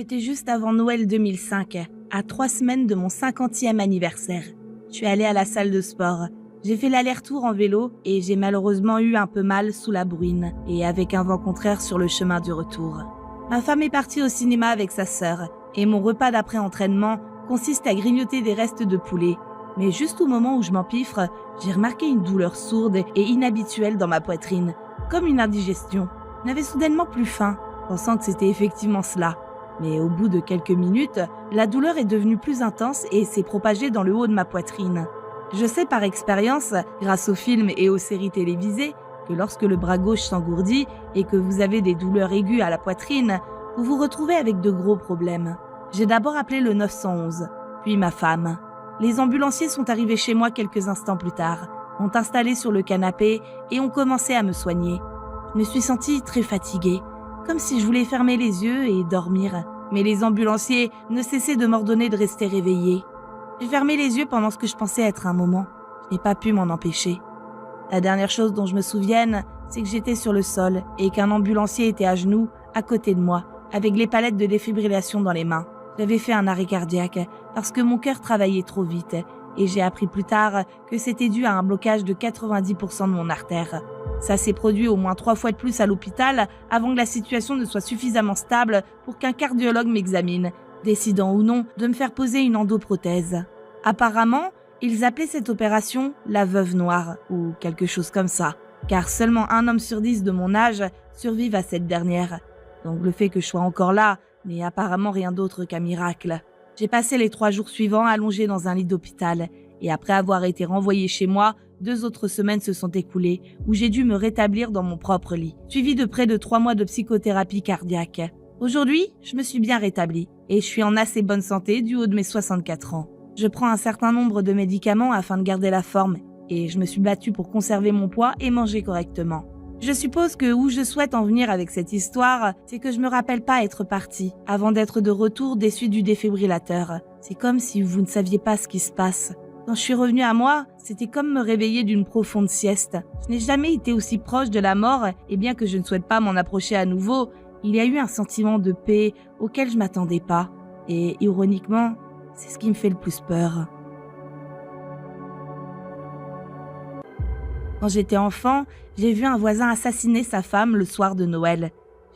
C'était juste avant Noël 2005, à 3 semaines de mon 50e anniversaire. Je suis allée à la salle de sport. J'ai fait l'aller-retour en vélo et j'ai malheureusement eu un peu mal sous la bruine et avec un vent contraire sur le chemin du retour. Ma femme est partie au cinéma avec sa sœur et mon repas d'après-entraînement consiste à grignoter des restes de poulet. Mais juste au moment où je m'empiffre, j'ai remarqué une douleur sourde et inhabituelle dans ma poitrine, comme une indigestion. Je n'avais soudainement plus faim, pensant que c'était effectivement cela. Mais au bout de quelques minutes, la douleur est devenue plus intense et s'est propagée dans le haut de ma poitrine. Je sais par expérience, grâce aux films et aux séries télévisées, que lorsque le bras gauche s'engourdit et que vous avez des douleurs aiguës à la poitrine, vous vous retrouvez avec de gros problèmes. J'ai d'abord appelé le 911, puis ma femme. Les ambulanciers sont arrivés chez moi quelques instants plus tard, m'ont installé sur le canapé et ont commencé à me soigner. Je me suis sentie très fatiguée, comme si je voulais fermer les yeux et dormir. Mais les ambulanciers ne cessaient de m'ordonner de rester réveillée. J'ai fermé les yeux pendant ce que je pensais être un moment. Je n'ai pas pu m'en empêcher. La dernière chose dont je me souvienne, c'est que j'étais sur le sol et qu'un ambulancier était à genoux, à côté de moi, avec les palettes de défibrillation dans les mains. J'avais fait un arrêt cardiaque parce que mon cœur travaillait trop vite et j'ai appris plus tard que c'était dû à un blocage de 90% de mon artère. Ça s'est produit au moins 3 fois de plus à l'hôpital avant que la situation ne soit suffisamment stable pour qu'un cardiologue m'examine, décidant ou non de me faire poser une endoprothèse. Apparemment, ils appelaient cette opération la veuve noire ou quelque chose comme ça, car seulement 1 homme sur 10 de mon âge survive à cette dernière. Donc le fait que je sois encore là n'est apparemment rien d'autre qu'un miracle. J'ai passé les 3 jours suivants allongée dans un lit d'hôpital et après avoir été renvoyée chez moi, 2 autres semaines se sont écoulées où j'ai dû me rétablir dans mon propre lit, suivi de près de 3 mois de psychothérapie cardiaque. Aujourd'hui, je me suis bien rétablie et je suis en assez bonne santé du haut de mes 64 ans. Je prends un certain nombre de médicaments afin de garder la forme et je me suis battue pour conserver mon poids et manger correctement. Je suppose que où je souhaite en venir avec cette histoire, c'est que je me rappelle pas être partie avant d'être de retour des suites du défibrillateur. C'est comme si vous ne saviez pas ce qui se passe. Quand je suis revenue à moi, c'était comme me réveiller d'une profonde sieste. Je n'ai jamais été aussi proche de la mort et bien que je ne souhaite pas m'en approcher à nouveau, il y a eu un sentiment de paix auquel je m'attendais pas. Et ironiquement, c'est ce qui me fait le plus peur. Quand j'étais enfant, j'ai vu un voisin assassiner sa femme le soir de Noël.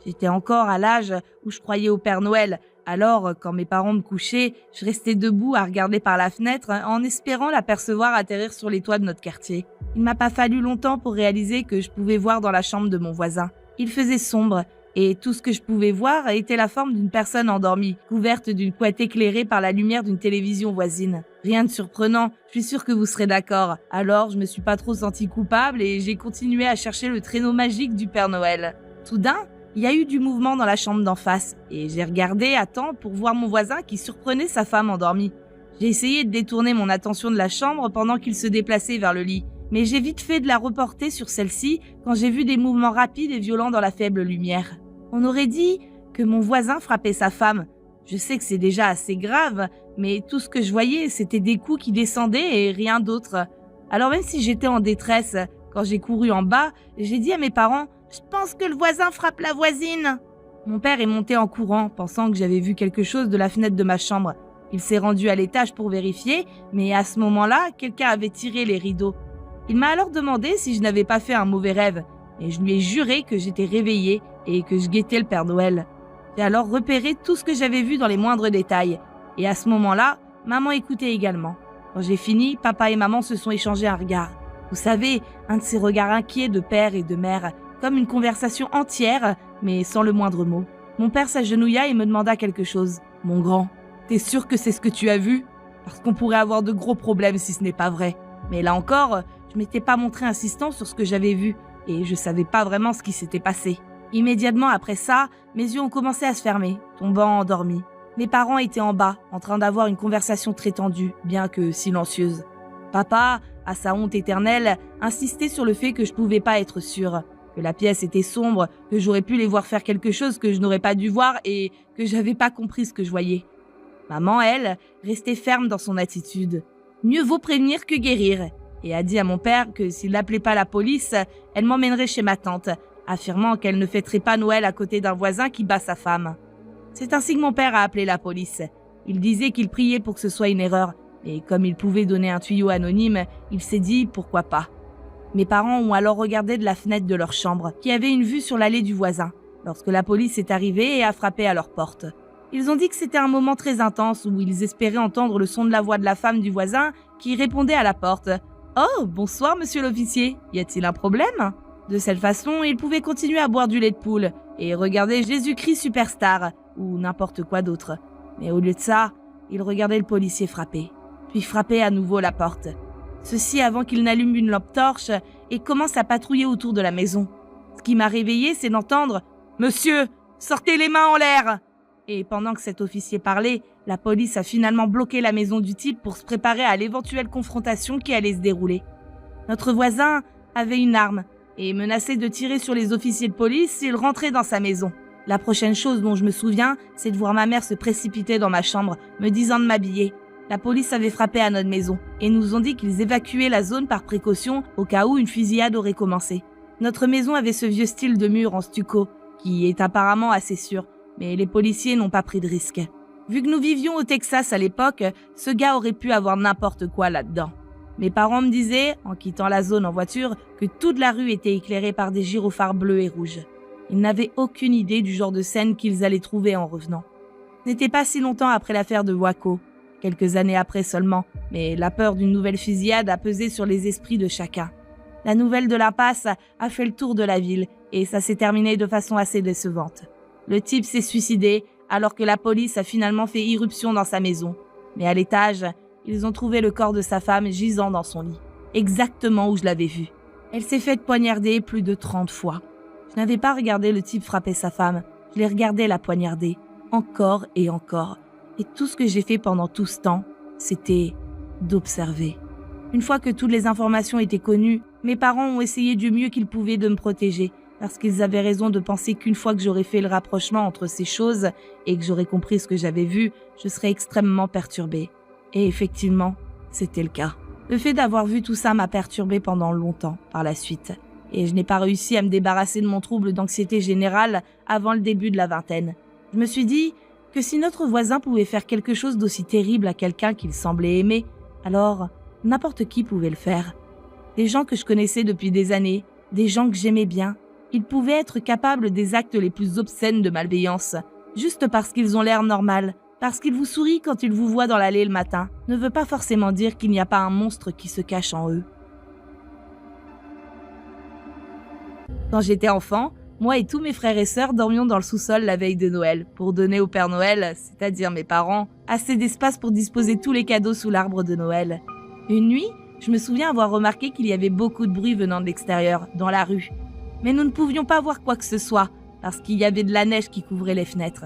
J'étais encore à l'âge où je croyais au Père Noël. Alors, quand mes parents me couchaient, je restais debout à regarder par la fenêtre en espérant l'apercevoir atterrir sur les toits de notre quartier. Il m'a pas fallu longtemps pour réaliser que je pouvais voir dans la chambre de mon voisin. Il faisait sombre et tout ce que je pouvais voir était la forme d'une personne endormie, couverte d'une couette éclairée par la lumière d'une télévision voisine. Rien de surprenant, je suis sûre que vous serez d'accord. Alors, je me suis pas trop sentie coupable et j'ai continué à chercher le traîneau magique du Père Noël. Soudain, il y a eu du mouvement dans la chambre d'en face et j'ai regardé à temps pour voir mon voisin qui surprenait sa femme endormie. J'ai essayé de détourner mon attention de la chambre pendant qu'il se déplaçait vers le lit, mais j'ai vite fait de la reporter sur celle-ci quand j'ai vu des mouvements rapides et violents dans la faible lumière. On aurait dit que mon voisin frappait sa femme. Je sais que c'est déjà assez grave, mais tout ce que je voyais, c'était des coups qui descendaient et rien d'autre. Alors même si j'étais en détresse, quand j'ai couru en bas, j'ai dit à mes parents « Je pense que le voisin frappe la voisine !» Mon père est monté en courant, pensant que j'avais vu quelque chose de la fenêtre de ma chambre. Il s'est rendu à l'étage pour vérifier, mais à ce moment-là, quelqu'un avait tiré les rideaux. Il m'a alors demandé si je n'avais pas fait un mauvais rêve, et je lui ai juré que j'étais réveillée et que je guettais le Père Noël. J'ai alors repéré tout ce que j'avais vu dans les moindres détails, et à ce moment-là, maman écoutait également. Quand j'ai fini, papa et maman se sont échangés un regard. Vous savez, un de ces regards inquiets de père et de mère, comme une conversation entière, mais sans le moindre mot. Mon père s'agenouilla et me demanda quelque chose. « Mon grand, t'es sûr que c'est ce que tu as vu ? Parce qu'on pourrait avoir de gros problèmes si ce n'est pas vrai. » Mais là encore, je m'étais pas montré insistant sur ce que j'avais vu, et je savais pas vraiment ce qui s'était passé. Immédiatement après ça, mes yeux ont commencé à se fermer, tombant endormis. Mes parents étaient en bas, en train d'avoir une conversation très tendue, bien que silencieuse. Papa, à sa honte éternelle, insistait sur le fait que je pouvais pas être sûre, que la pièce était sombre, que j'aurais pu les voir faire quelque chose que je n'aurais pas dû voir et que j'avais pas compris ce que je voyais. Maman, elle, restait ferme dans son attitude. Mieux vaut prévenir que guérir, et a dit à mon père que s'il n'appelait pas la police, elle m'emmènerait chez ma tante, affirmant qu'elle ne fêterait pas Noël à côté d'un voisin qui bat sa femme. C'est ainsi que mon père a appelé la police. Il disait qu'il priait pour que ce soit une erreur, et comme il pouvait donner un tuyau anonyme, il s'est dit pourquoi pas. Mes parents ont alors regardé de la fenêtre de leur chambre, qui avait une vue sur l'allée du voisin, lorsque la police est arrivée et a frappé à leur porte. Ils ont dit que c'était un moment très intense où ils espéraient entendre le son de la voix de la femme du voisin qui répondait à la porte. « Oh, bonsoir monsieur l'officier, y a-t-il un problème ?» De cette façon, ils pouvaient continuer à boire du lait de poule et regarder Jésus-Christ Superstar ou n'importe quoi d'autre. Mais au lieu de ça, ils regardaient le policier frapper, puis frapper à nouveau la porte. Ceci avant qu'il n'allume une lampe torche et commence à patrouiller autour de la maison. Ce qui m'a réveillée, c'est d'entendre « Monsieur, sortez les mains en l'air !» Et pendant que cet officier parlait, la police a finalement bloqué la maison du type pour se préparer à l'éventuelle confrontation qui allait se dérouler. Notre voisin avait une arme et menaçait de tirer sur les officiers de police s'ils rentraient dans sa maison. La prochaine chose dont je me souviens, c'est de voir ma mère se précipiter dans ma chambre, me disant de m'habiller. La police avait frappé à notre maison et nous ont dit qu'ils évacuaient la zone par précaution au cas où une fusillade aurait commencé. Notre maison avait ce vieux style de mur en stucco, qui est apparemment assez sûr, mais les policiers n'ont pas pris de risque. Vu que nous vivions au Texas à l'époque, ce gars aurait pu avoir n'importe quoi là-dedans. Mes parents me disaient, en quittant la zone en voiture, que toute la rue était éclairée par des gyrophares bleus et rouges. Ils n'avaient aucune idée du genre de scène qu'ils allaient trouver en revenant. Ce n'était pas si longtemps après l'affaire de Waco, quelques années après seulement, mais la peur d'une nouvelle fusillade a pesé sur les esprits de chacun. La nouvelle de l'impasse a fait le tour de la ville et ça s'est terminé de façon assez décevante. Le type s'est suicidé alors que la police a finalement fait irruption dans sa maison. Mais à l'étage, ils ont trouvé le corps de sa femme gisant dans son lit, exactement où je l'avais vu. Elle s'est faite poignarder plus de 30 fois. Je n'avais pas regardé le type frapper sa femme, je l'ai regardé la poignarder, encore et encore. Et tout ce que j'ai fait pendant tout ce temps, c'était d'observer. Une fois que toutes les informations étaient connues, mes parents ont essayé du mieux qu'ils pouvaient de me protéger, parce qu'ils avaient raison de penser qu'une fois que j'aurais fait le rapprochement entre ces choses et que j'aurais compris ce que j'avais vu, je serais extrêmement perturbée. Et effectivement, c'était le cas. Le fait d'avoir vu tout ça m'a perturbée pendant longtemps par la suite, et je n'ai pas réussi à me débarrasser de mon trouble d'anxiété générale avant le début de la vingtaine. Je me suis dit que si notre voisin pouvait faire quelque chose d'aussi terrible à quelqu'un qu'il semblait aimer, alors n'importe qui pouvait le faire. Des gens que je connaissais depuis des années, des gens que j'aimais bien, ils pouvaient être capables des actes les plus obscènes de malveillance, juste parce qu'ils ont l'air normal, parce qu'ils vous sourient quand ils vous voient dans l'allée le matin, ne veut pas forcément dire qu'il n'y a pas un monstre qui se cache en eux. Quand j'étais enfant, moi et tous mes frères et sœurs dormions dans le sous-sol la veille de Noël, pour donner au Père Noël, c'est-à-dire mes parents, assez d'espace pour disposer tous les cadeaux sous l'arbre de Noël. Une nuit, je me souviens avoir remarqué qu'il y avait beaucoup de bruit venant de l'extérieur, dans la rue. Mais nous ne pouvions pas voir quoi que ce soit, parce qu'il y avait de la neige qui couvrait les fenêtres.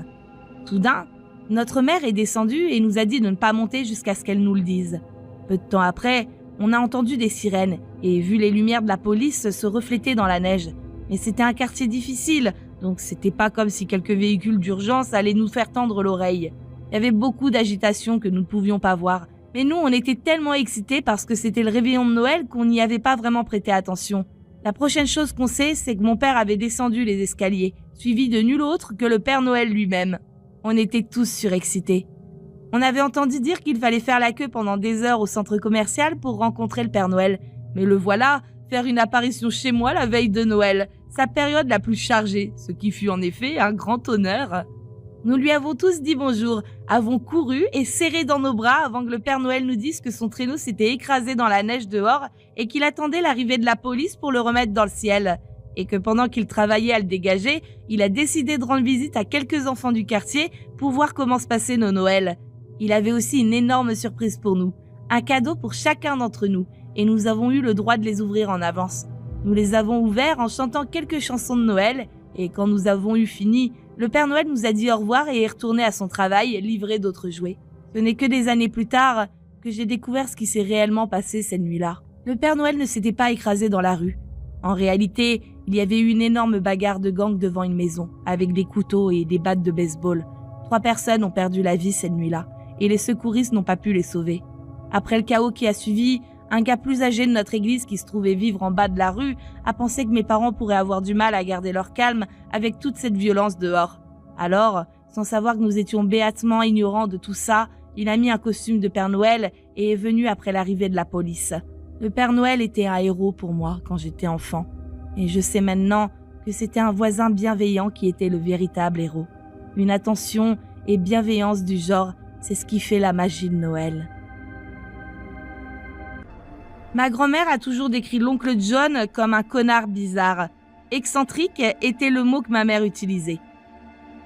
Soudain, notre mère est descendue et nous a dit de ne pas monter jusqu'à ce qu'elle nous le dise. Peu de temps après, on a entendu des sirènes et vu les lumières de la police se refléter dans la neige. Mais c'était un quartier difficile, donc c'était pas comme si quelques véhicules d'urgence allaient nous faire tendre l'oreille. Il y avait beaucoup d'agitation que nous ne pouvions pas voir. Mais nous, on était tellement excités parce que c'était le réveillon de Noël qu'on n'y avait pas vraiment prêté attention. La prochaine chose qu'on sait, c'est que mon père avait descendu les escaliers, suivi de nul autre que le Père Noël lui-même. On était tous surexcités. On avait entendu dire qu'il fallait faire la queue pendant des heures au centre commercial pour rencontrer le Père Noël. Mais le voilà, faire une apparition chez moi la veille de Noël, sa période la plus chargée, ce qui fut en effet un grand honneur. Nous lui avons tous dit bonjour, avons couru et serré dans nos bras avant que le Père Noël nous dise que son traîneau s'était écrasé dans la neige dehors et qu'il attendait l'arrivée de la police pour le remettre dans le ciel. Et que pendant qu'il travaillait à le dégager, il a décidé de rendre visite à quelques enfants du quartier pour voir comment se passaient nos Noëls. Il avait aussi une énorme surprise pour nous, un cadeau pour chacun d'entre nous, et nous avons eu le droit de les ouvrir en avance. Nous les avons ouverts en chantant quelques chansons de Noël, et quand nous avons eu fini, le Père Noël nous a dit au revoir et est retourné à son travail, livré d'autres jouets. Ce n'est que des années plus tard que j'ai découvert ce qui s'est réellement passé cette nuit-là. Le Père Noël ne s'était pas écrasé dans la rue. En réalité, il y avait eu une énorme bagarre de gang devant une maison, avec des couteaux et des battes de baseball. 3 personnes ont perdu la vie cette nuit-là, et les secouristes n'ont pas pu les sauver. Après le chaos qui a suivi, un gars plus âgé de notre église qui se trouvait vivre en bas de la rue a pensé que mes parents pourraient avoir du mal à garder leur calme avec toute cette violence dehors. Alors, Sans savoir que nous étions béatement ignorants de tout ça, il a mis un costume de Père Noël et est venu après l'arrivée de la police. Le Père Noël était un héros pour moi quand j'étais enfant. Et je sais maintenant que c'était un voisin bienveillant qui était le véritable héros. Une attention et bienveillance du genre, c'est ce qui fait la magie de Noël. Ma grand-mère a toujours décrit l'oncle John comme un connard bizarre. Excentrique était le mot que ma mère utilisait.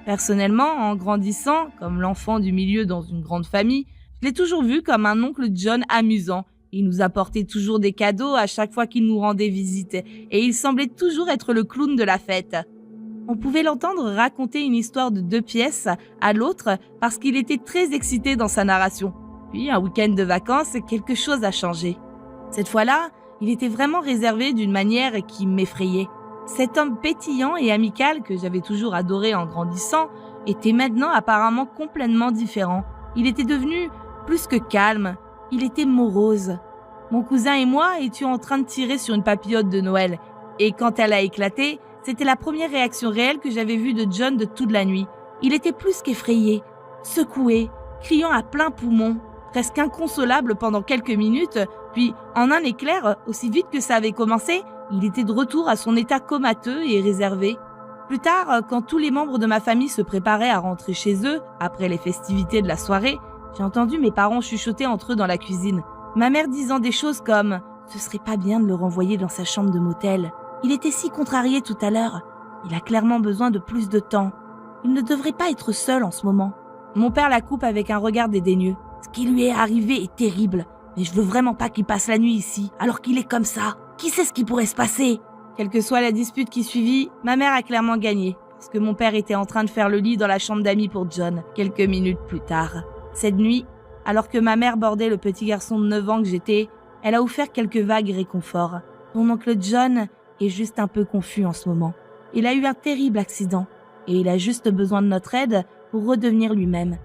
Personnellement, en grandissant, comme l'enfant du milieu dans une grande famille, je l'ai toujours vu comme un oncle John amusant. Il nous apportait toujours des cadeaux à chaque fois qu'il nous rendait visite et il semblait toujours être le clown de la fête. On pouvait l'entendre raconter une histoire de 2 pièces à l'autre parce qu'il était très excité dans sa narration. Puis, un week-end de vacances, quelque chose a changé. Cette fois-là, il était vraiment réservé d'une manière qui m'effrayait. Cet homme pétillant et amical que j'avais toujours adoré en grandissant était maintenant apparemment complètement différent. Il était devenu plus que calme, il était morose. Mon cousin et moi étions en train de tirer sur une papillote de Noël et quand elle a éclaté, c'était la première réaction réelle que j'avais vue de John de toute la nuit. Il était plus qu'effrayé, secoué, criant à plein poumon, presque inconsolable pendant quelques minutes, puis en un éclair, aussi vite que ça avait commencé, il était de retour à son état comateux et réservé. Plus tard, quand tous les membres de ma famille se préparaient à rentrer chez eux, après les festivités de la soirée, j'ai entendu mes parents chuchoter entre eux dans la cuisine. Ma mère disant des choses comme « Ce serait pas bien de le renvoyer dans sa chambre de motel. Il était si contrarié tout à l'heure. Il a clairement besoin de plus de temps. Il ne devrait pas être seul en ce moment. » Mon père la coupe avec un regard dédaigneux. « Ce qui lui est arrivé est terrible, mais je veux vraiment pas qu'il passe la nuit ici, alors qu'il est comme ça. Qui sait ce qui pourrait se passer ?» Quelle que soit la dispute qui suivit, ma mère a clairement gagné, parce que mon père était en train de faire le lit dans la chambre d'amis pour John, quelques minutes plus tard. Cette nuit, alors que ma mère bordait le petit garçon de 9 ans que j'étais, elle a offert quelques vagues réconforts. Mon oncle John est juste un peu confus en ce moment. Il a eu un terrible accident, et il a juste besoin de notre aide pour redevenir lui-même.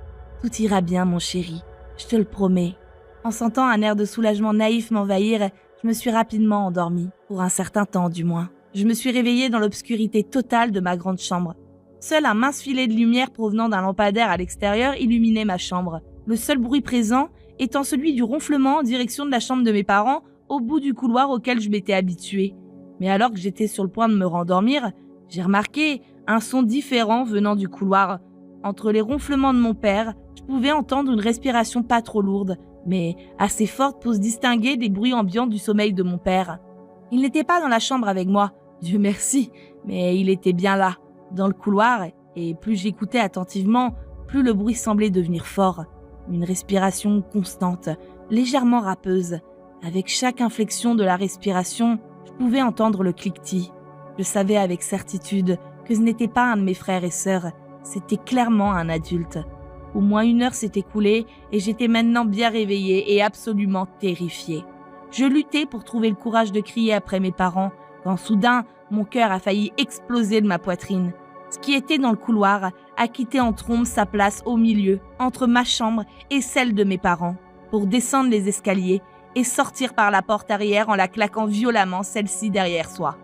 Tout ira bien, mon chéri, je te le promets. En sentant un air de soulagement naïf m'envahir, je me suis rapidement endormie, pour un certain temps du moins. Je me suis réveillée dans l'obscurité totale de ma grande chambre. Seul un mince filet de lumière provenant d'un lampadaire à l'extérieur illuminait ma chambre. Le seul bruit présent étant celui du ronflement en direction de la chambre de mes parents, au bout du couloir auquel je m'étais habituée. Mais alors que j'étais sur le point de me rendormir, j'ai remarqué un son différent venant du couloir. Entre les ronflements de mon père, je pouvais entendre une respiration pas trop lourde, mais assez forte pour se distinguer des bruits ambiants du sommeil de mon père. Il n'était pas dans la chambre avec moi, Dieu merci, mais il était bien là, dans le couloir, et plus j'écoutais attentivement, plus le bruit semblait devenir fort. Une respiration constante, légèrement râpeuse. Avec chaque inflexion de la respiration, je pouvais entendre le cliquetis. Je savais avec certitude que ce n'était pas un de mes frères et sœurs, c'était clairement un adulte. Au moins 1 heure s'est écoulée et j'étais maintenant bien réveillée et absolument terrifiée. Je luttais pour trouver le courage de crier après mes parents, quand soudain, mon cœur a failli exploser de ma poitrine. Ce qui était dans le couloir a quitté en trombe sa place au milieu, entre ma chambre et celle de mes parents, pour descendre les escaliers et sortir par la porte arrière en la claquant violemment celle-ci derrière soi.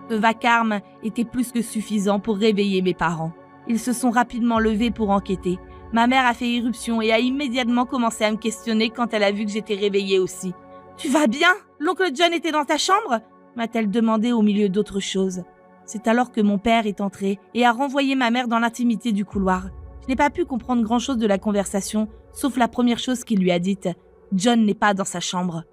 Ce vacarme était plus que suffisant pour réveiller mes parents. Ils se sont rapidement levés pour enquêter. Ma mère a fait irruption et a immédiatement commencé à me questionner quand elle a vu que j'étais réveillée aussi. « Tu vas bien ? L'oncle John était dans ta chambre ?» m'a-t-elle demandé au milieu d'autres choses. C'est alors que mon père est entré et a renvoyé ma mère dans l'intimité du couloir. Je n'ai pas pu comprendre grand-chose de la conversation, sauf la première chose qu'il lui a dite. « John n'est pas dans sa chambre. »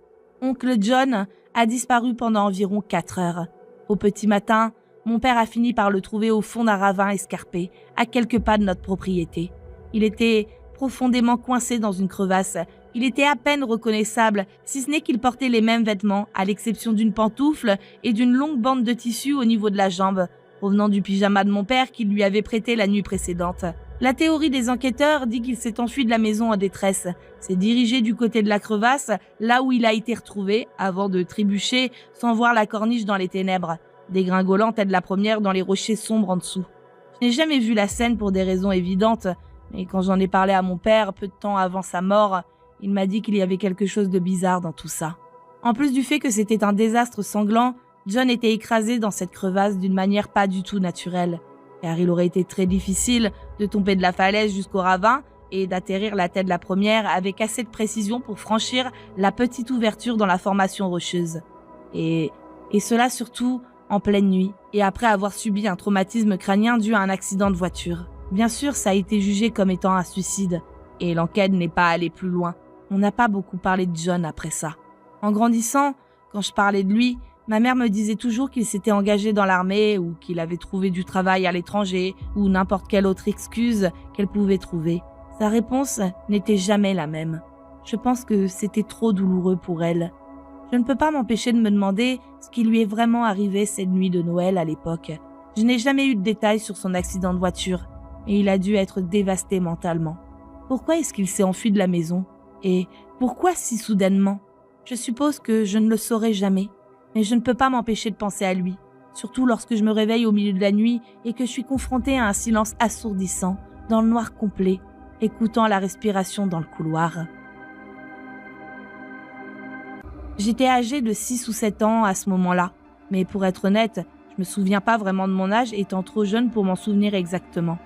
Oncle John a disparu pendant environ 4 heures. Au petit matin, mon père a fini par le trouver au fond d'un ravin escarpé, à quelques pas de notre propriété. Il était profondément coincé dans une crevasse. Il était à peine reconnaissable, si ce n'est qu'il portait les mêmes vêtements, à l'exception d'une pantoufle et d'une longue bande de tissu au niveau de la jambe, provenant du pyjama de mon père qu'il lui avait prêté la nuit précédente. La théorie des enquêteurs dit qu'il s'est enfui de la maison en détresse, s'est dirigé du côté de la crevasse, là où il a été retrouvé, avant de trébucher sans voir la corniche dans les ténèbres, dégringolant telle la première dans les rochers sombres en dessous. Je n'ai jamais vu la scène pour des raisons évidentes, mais quand j'en ai parlé à mon père peu de temps avant sa mort, il m'a dit qu'il y avait quelque chose de bizarre dans tout ça. En plus du fait que c'était un désastre sanglant, John était écrasé dans cette crevasse d'une manière pas du tout naturelle. car il aurait été très difficile de tomber de la falaise jusqu'au ravin et d'atterrir la tête de la première avec assez de précision pour franchir la petite ouverture dans la formation rocheuse. Et cela surtout en pleine nuit, et après avoir subi un traumatisme crânien dû à un accident de voiture. Bien sûr, ça a été jugé comme étant un suicide, et l'enquête n'est pas allée plus loin. On n'a pas beaucoup parlé de John après ça. En grandissant, quand je parlais de lui, ma mère me disait toujours qu'il s'était engagé dans l'armée ou qu'il avait trouvé du travail à l'étranger ou n'importe quelle autre excuse qu'elle pouvait trouver. Sa réponse n'était jamais la même. Je pense que c'était trop douloureux pour elle. Je ne peux pas m'empêcher de me demander ce qui lui est vraiment arrivé cette nuit de Noël à l'époque. Je n'ai jamais eu de détails sur son accident de voiture et il a dû être dévasté mentalement. Pourquoi est-ce qu'il s'est enfui de la maison? Et pourquoi si soudainement? Je suppose que je ne le saurai jamais, mais je ne peux pas m'empêcher de penser à lui, surtout lorsque je me réveille au milieu de la nuit et que je suis confrontée à un silence assourdissant, dans le noir complet, écoutant la respiration dans le couloir. J'étais âgée de 6 ou 7 ans à ce moment-là, mais pour être honnête, je me souviens pas vraiment de mon âge étant trop jeune pour m'en souvenir exactement.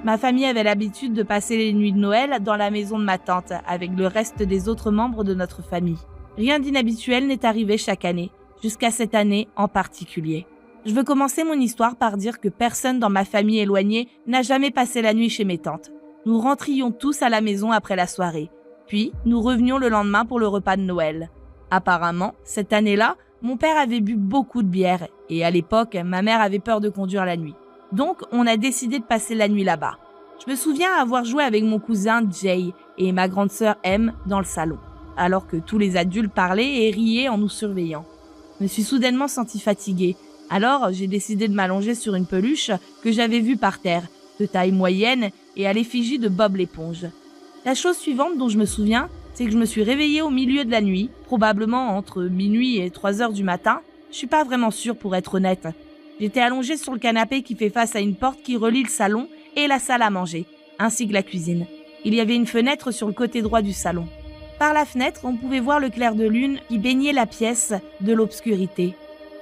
Ma famille avait l'habitude de passer les nuits de Noël dans la maison de ma tante avec le reste des autres membres de notre famille. Rien d'inhabituel n'est arrivé chaque année, jusqu'à cette année en particulier. Je veux commencer mon histoire par dire que personne dans ma famille éloignée n'a jamais passé la nuit chez mes tantes. Nous rentrions tous à la maison après la soirée, puis nous revenions le lendemain pour le repas de Noël. Apparemment, cette année-là, mon père avait bu beaucoup de bière et à l'époque, ma mère avait peur de conduire la nuit. Donc, on a décidé de passer la nuit là-bas. Je me souviens avoir joué avec mon cousin Jay et ma grande sœur M dans le salon, alors que tous les adultes parlaient et riaient en nous surveillant. Je me suis soudainement sentie fatiguée, alors j'ai décidé de m'allonger sur une peluche que j'avais vue par terre, de taille moyenne et à l'effigie de Bob l'éponge. La chose suivante dont je me souviens, c'est que je me suis réveillée au milieu de la nuit, probablement entre minuit et 3 heures du matin. Je suis pas vraiment sûre pour être honnête. J'étais allongée sur le canapé qui fait face à une porte qui relie le salon et la salle à manger, ainsi que la cuisine. Il y avait une fenêtre sur le côté droit du salon. Par la fenêtre, on pouvait voir le clair de lune qui baignait la pièce de l'obscurité.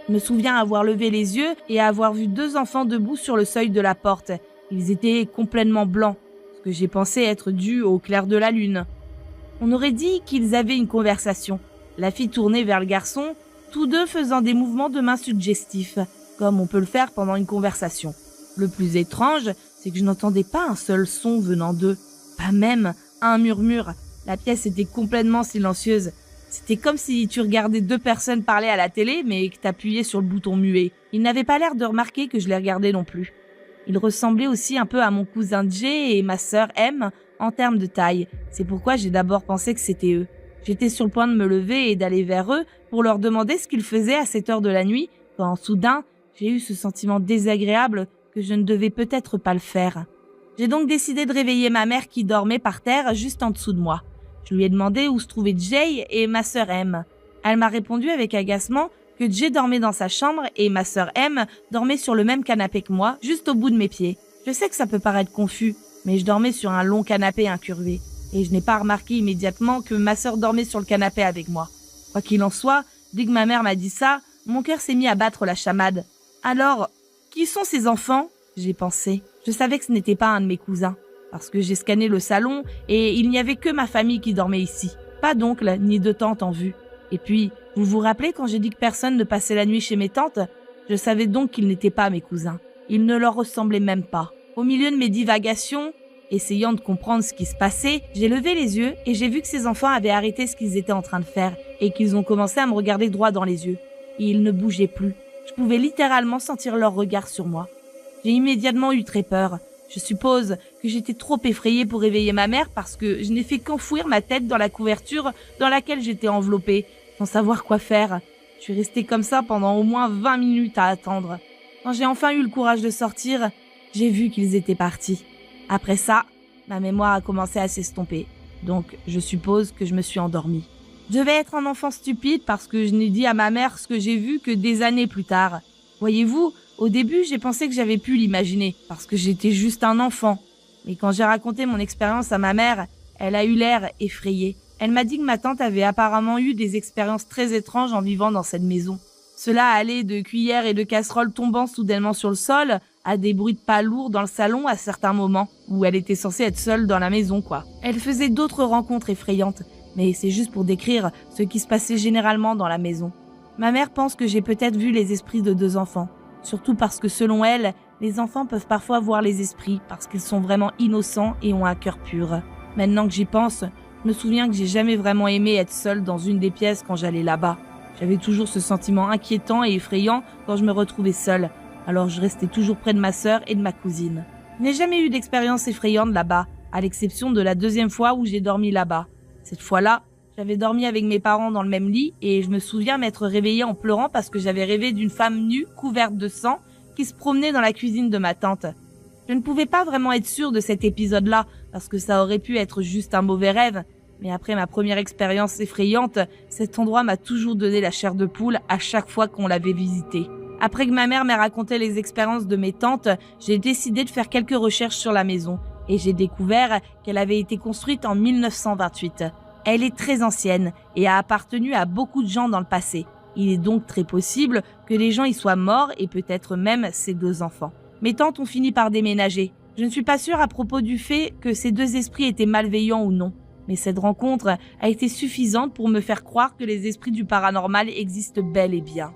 Je me souviens avoir levé les yeux et avoir vu 2 enfants debout sur le seuil de la porte. Ils étaient complètement blancs, ce que j'ai pensé être dû au clair de la lune. On aurait dit qu'ils avaient une conversation, la fille tournée vers le garçon, tous deux faisant des mouvements de main suggestifs, comme on peut le faire pendant une conversation. Le plus étrange, c'est que je n'entendais pas un seul son venant d'eux, pas même un murmure. La pièce était complètement silencieuse. C'était comme si tu regardais 2 personnes parler à la télé, mais que t'appuyais sur le bouton muet. Ils n'avaient pas l'air de remarquer que je les regardais non plus. Ils ressemblaient aussi un peu à mon cousin Jay et ma sœur M en termes de taille. C'est pourquoi j'ai d'abord pensé que c'était eux. J'étais sur le point de me lever et d'aller vers eux pour leur demander ce qu'ils faisaient à cette heure de la nuit, quand soudain, j'ai eu ce sentiment désagréable que je ne devais peut-être pas le faire. J'ai donc décidé de réveiller ma mère qui dormait par terre juste en dessous de moi. Je lui ai demandé où se trouvaient Jay et ma sœur M. Elle m'a répondu avec agacement que Jay dormait dans sa chambre et ma sœur M dormait sur le même canapé que moi, juste au bout de mes pieds. Je sais que ça peut paraître confus, mais je dormais sur un long canapé incurvé. Et je n'ai pas remarqué immédiatement que ma sœur dormait sur le canapé avec moi. Quoi qu'il en soit, dès que ma mère m'a dit ça, mon cœur s'est mis à battre la chamade. Alors, qui sont ces enfants? J'ai pensé. Je savais que ce n'était pas un de mes cousins, parce que j'ai scanné le salon et il n'y avait que ma famille qui dormait ici. Pas d'oncle ni de tante en vue. Et puis, vous vous rappelez quand j'ai dit que personne ne passait la nuit chez mes tantes? Je savais donc qu'ils n'étaient pas mes cousins. Ils ne leur ressemblaient même pas. Au milieu de mes divagations, essayant de comprendre ce qui se passait, j'ai levé les yeux et j'ai vu que ces enfants avaient arrêté ce qu'ils étaient en train de faire et qu'ils ont commencé à me regarder droit dans les yeux. Et ils ne bougeaient plus. Je pouvais littéralement sentir leur regard sur moi. J'ai immédiatement eu très peur. Je suppose que j'étais trop effrayée pour réveiller ma mère parce que je n'ai fait qu'enfouir ma tête dans la couverture dans laquelle j'étais enveloppée, sans savoir quoi faire. Je suis restée comme ça pendant au moins 20 minutes à attendre. Quand j'ai enfin eu le courage de sortir, j'ai vu qu'ils étaient partis. Après ça, ma mémoire a commencé à s'estomper. Donc, je suppose que je me suis endormie. Je devais être un enfant stupide parce que je n'ai dit à ma mère ce que j'ai vu que des années plus tard. Voyez-vous, au début, j'ai pensé que j'avais pu l'imaginer parce que j'étais juste un enfant. Mais quand j'ai raconté mon expérience à ma mère, elle a eu l'air effrayée. Elle m'a dit que ma tante avait apparemment eu des expériences très étranges en vivant dans cette maison. Cela allait de cuillères et de casseroles tombant soudainement sur le sol, à des bruits de pas lourds dans le salon à certains moments, où elle était censée être seule dans la maison, quoi. Elle faisait d'autres rencontres effrayantes, mais c'est juste pour décrire ce qui se passait généralement dans la maison. Ma mère pense que j'ai peut-être vu les esprits de 2 enfants, surtout parce que selon elle, les enfants peuvent parfois voir les esprits parce qu'ils sont vraiment innocents et ont un cœur pur. Maintenant que j'y pense, je me souviens que j'ai jamais vraiment aimé être seule dans une des pièces quand j'allais là-bas. J'avais toujours ce sentiment inquiétant et effrayant quand je me retrouvais seule, alors je restais toujours près de ma sœur et de ma cousine. Je n'ai jamais eu d'expérience effrayante là-bas, à l'exception de la 2e fois où j'ai dormi là-bas. Cette fois-là, j'avais dormi avec mes parents dans le même lit et je me souviens m'être réveillée en pleurant parce que j'avais rêvé d'une femme nue, couverte de sang, qui se promenait dans la cuisine de ma tante. Je ne pouvais pas vraiment être sûre de cet épisode-là parce que ça aurait pu être juste un mauvais rêve, mais après ma première expérience effrayante, cet endroit m'a toujours donné la chair de poule à chaque fois qu'on l'avait visité. Après que ma mère m'ait raconté les expériences de mes tantes, j'ai décidé de faire quelques recherches sur la maison et j'ai découvert qu'elle avait été construite en 1928. Elle est très ancienne et a appartenu à beaucoup de gens dans le passé. Il est donc très possible que les gens y soient morts et peut-être même ses 2 enfants. Mes tantes ont fini par déménager. Je ne suis pas sûre à propos du fait que ces 2 esprits étaient malveillants ou non. Mais cette rencontre a été suffisante pour me faire croire que les esprits du paranormal existent bel et bien.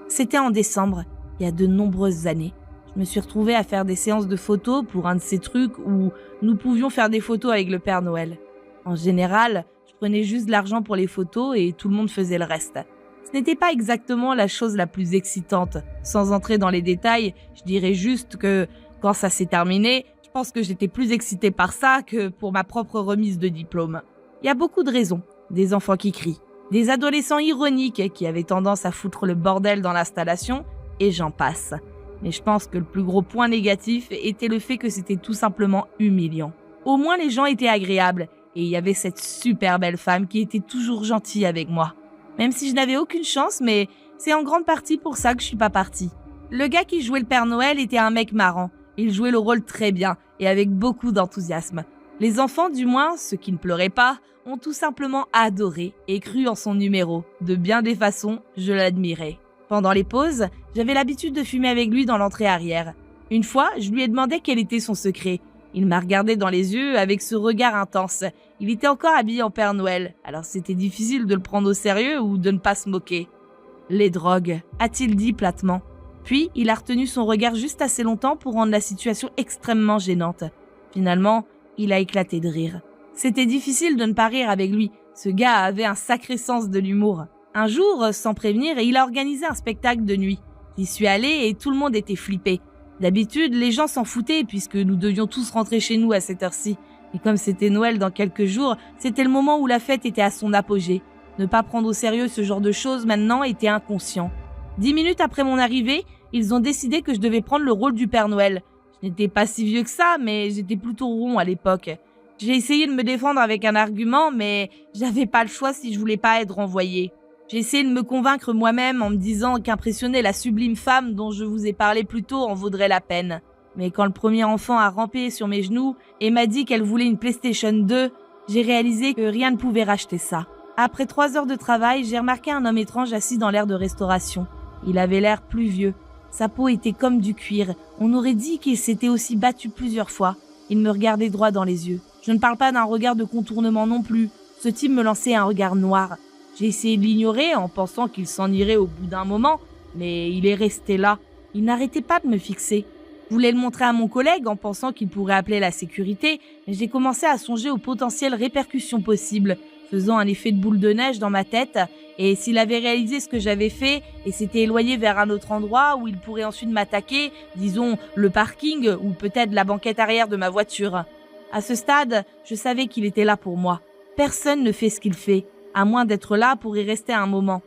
C'était en décembre, il y a de nombreuses années. Je me suis retrouvée à faire des séances de photos pour un de ces trucs où nous pouvions faire des photos avec le Père Noël. En général, je prenais juste de l'argent pour les photos et tout le monde faisait le reste. Ce n'était pas exactement la chose la plus excitante. Sans entrer dans les détails, je dirais juste que quand ça s'est terminé, je pense que j'étais plus excitée par ça que pour ma propre remise de diplôme. Il y a beaucoup de raisons. Des enfants qui crient, des adolescents ironiques qui avaient tendance à foutre le bordel dans l'installation, et j'en passe. Mais je pense que le plus gros point négatif était le fait que c'était tout simplement humiliant. Au moins les gens étaient agréables, et il y avait cette super belle femme qui était toujours gentille avec moi. Même si je n'avais aucune chance, mais c'est en grande partie pour ça que je suis pas partie. Le gars qui jouait le Père Noël était un mec marrant. Il jouait le rôle très bien et avec beaucoup d'enthousiasme. Les enfants, du moins, ceux qui ne pleuraient pas, ont tout simplement adoré et cru en son numéro. De bien des façons, je l'admirais. Pendant les pauses, j'avais l'habitude de fumer avec lui dans l'entrée arrière. Une fois, je lui ai demandé quel était son secret. Il m'a regardé dans les yeux avec ce regard intense. Il était encore habillé en Père Noël, alors c'était difficile de le prendre au sérieux ou de ne pas se moquer. « Les drogues », a-t-il dit platement. Puis, il a retenu son regard juste assez longtemps pour rendre la situation extrêmement gênante. Finalement, il a éclaté de rire. C'était difficile de ne pas rire avec lui. Ce gars avait un sacré sens de l'humour. Un jour, sans prévenir, il a organisé un spectacle de nuit. J'y suis allée et tout le monde était flippé. D'habitude, les gens s'en foutaient puisque nous devions tous rentrer chez nous à cette heure-ci. Et comme c'était Noël dans quelques jours, c'était le moment où la fête était à son apogée. Ne pas prendre au sérieux ce genre de choses maintenant était inconscient. 10 minutes après mon arrivée, ils ont décidé que je devais prendre le rôle du Père Noël. Je n'étais pas si vieux que ça, mais j'étais plutôt rond à l'époque. J'ai essayé de me défendre avec un argument, mais j'avais pas le choix si je voulais pas être renvoyée. J'ai essayé de me convaincre moi-même en me disant qu'impressionner la sublime femme dont je vous ai parlé plus tôt en vaudrait la peine. Mais quand le premier enfant a rampé sur mes genoux et m'a dit qu'elle voulait une PlayStation 2, j'ai réalisé que rien ne pouvait racheter ça. Après 3 heures de travail, j'ai remarqué un homme étrange assis dans l'aire de restauration. Il avait l'air plus vieux. Sa peau était comme du cuir. On aurait dit qu'il s'était aussi battu plusieurs fois. Il me regardait droit dans les yeux. Je ne parle pas d'un regard de contournement non plus. Ce type me lançait un regard noir. J'ai essayé de l'ignorer en pensant qu'il s'en irait au bout d'un moment, mais il est resté là. Il n'arrêtait pas de me fixer. Je voulais le montrer à mon collègue en pensant qu'il pourrait appeler la sécurité, mais j'ai commencé à songer aux potentielles répercussions possibles, faisant un effet de boule de neige dans ma tête, et s'il avait réalisé ce que j'avais fait et s'était éloigné vers un autre endroit où il pourrait ensuite m'attaquer, disons le parking ou peut-être la banquette arrière de ma voiture. À ce stade, je savais qu'il était là pour moi. Personne ne fait ce qu'il fait, à moins d'être là pour y rester un moment.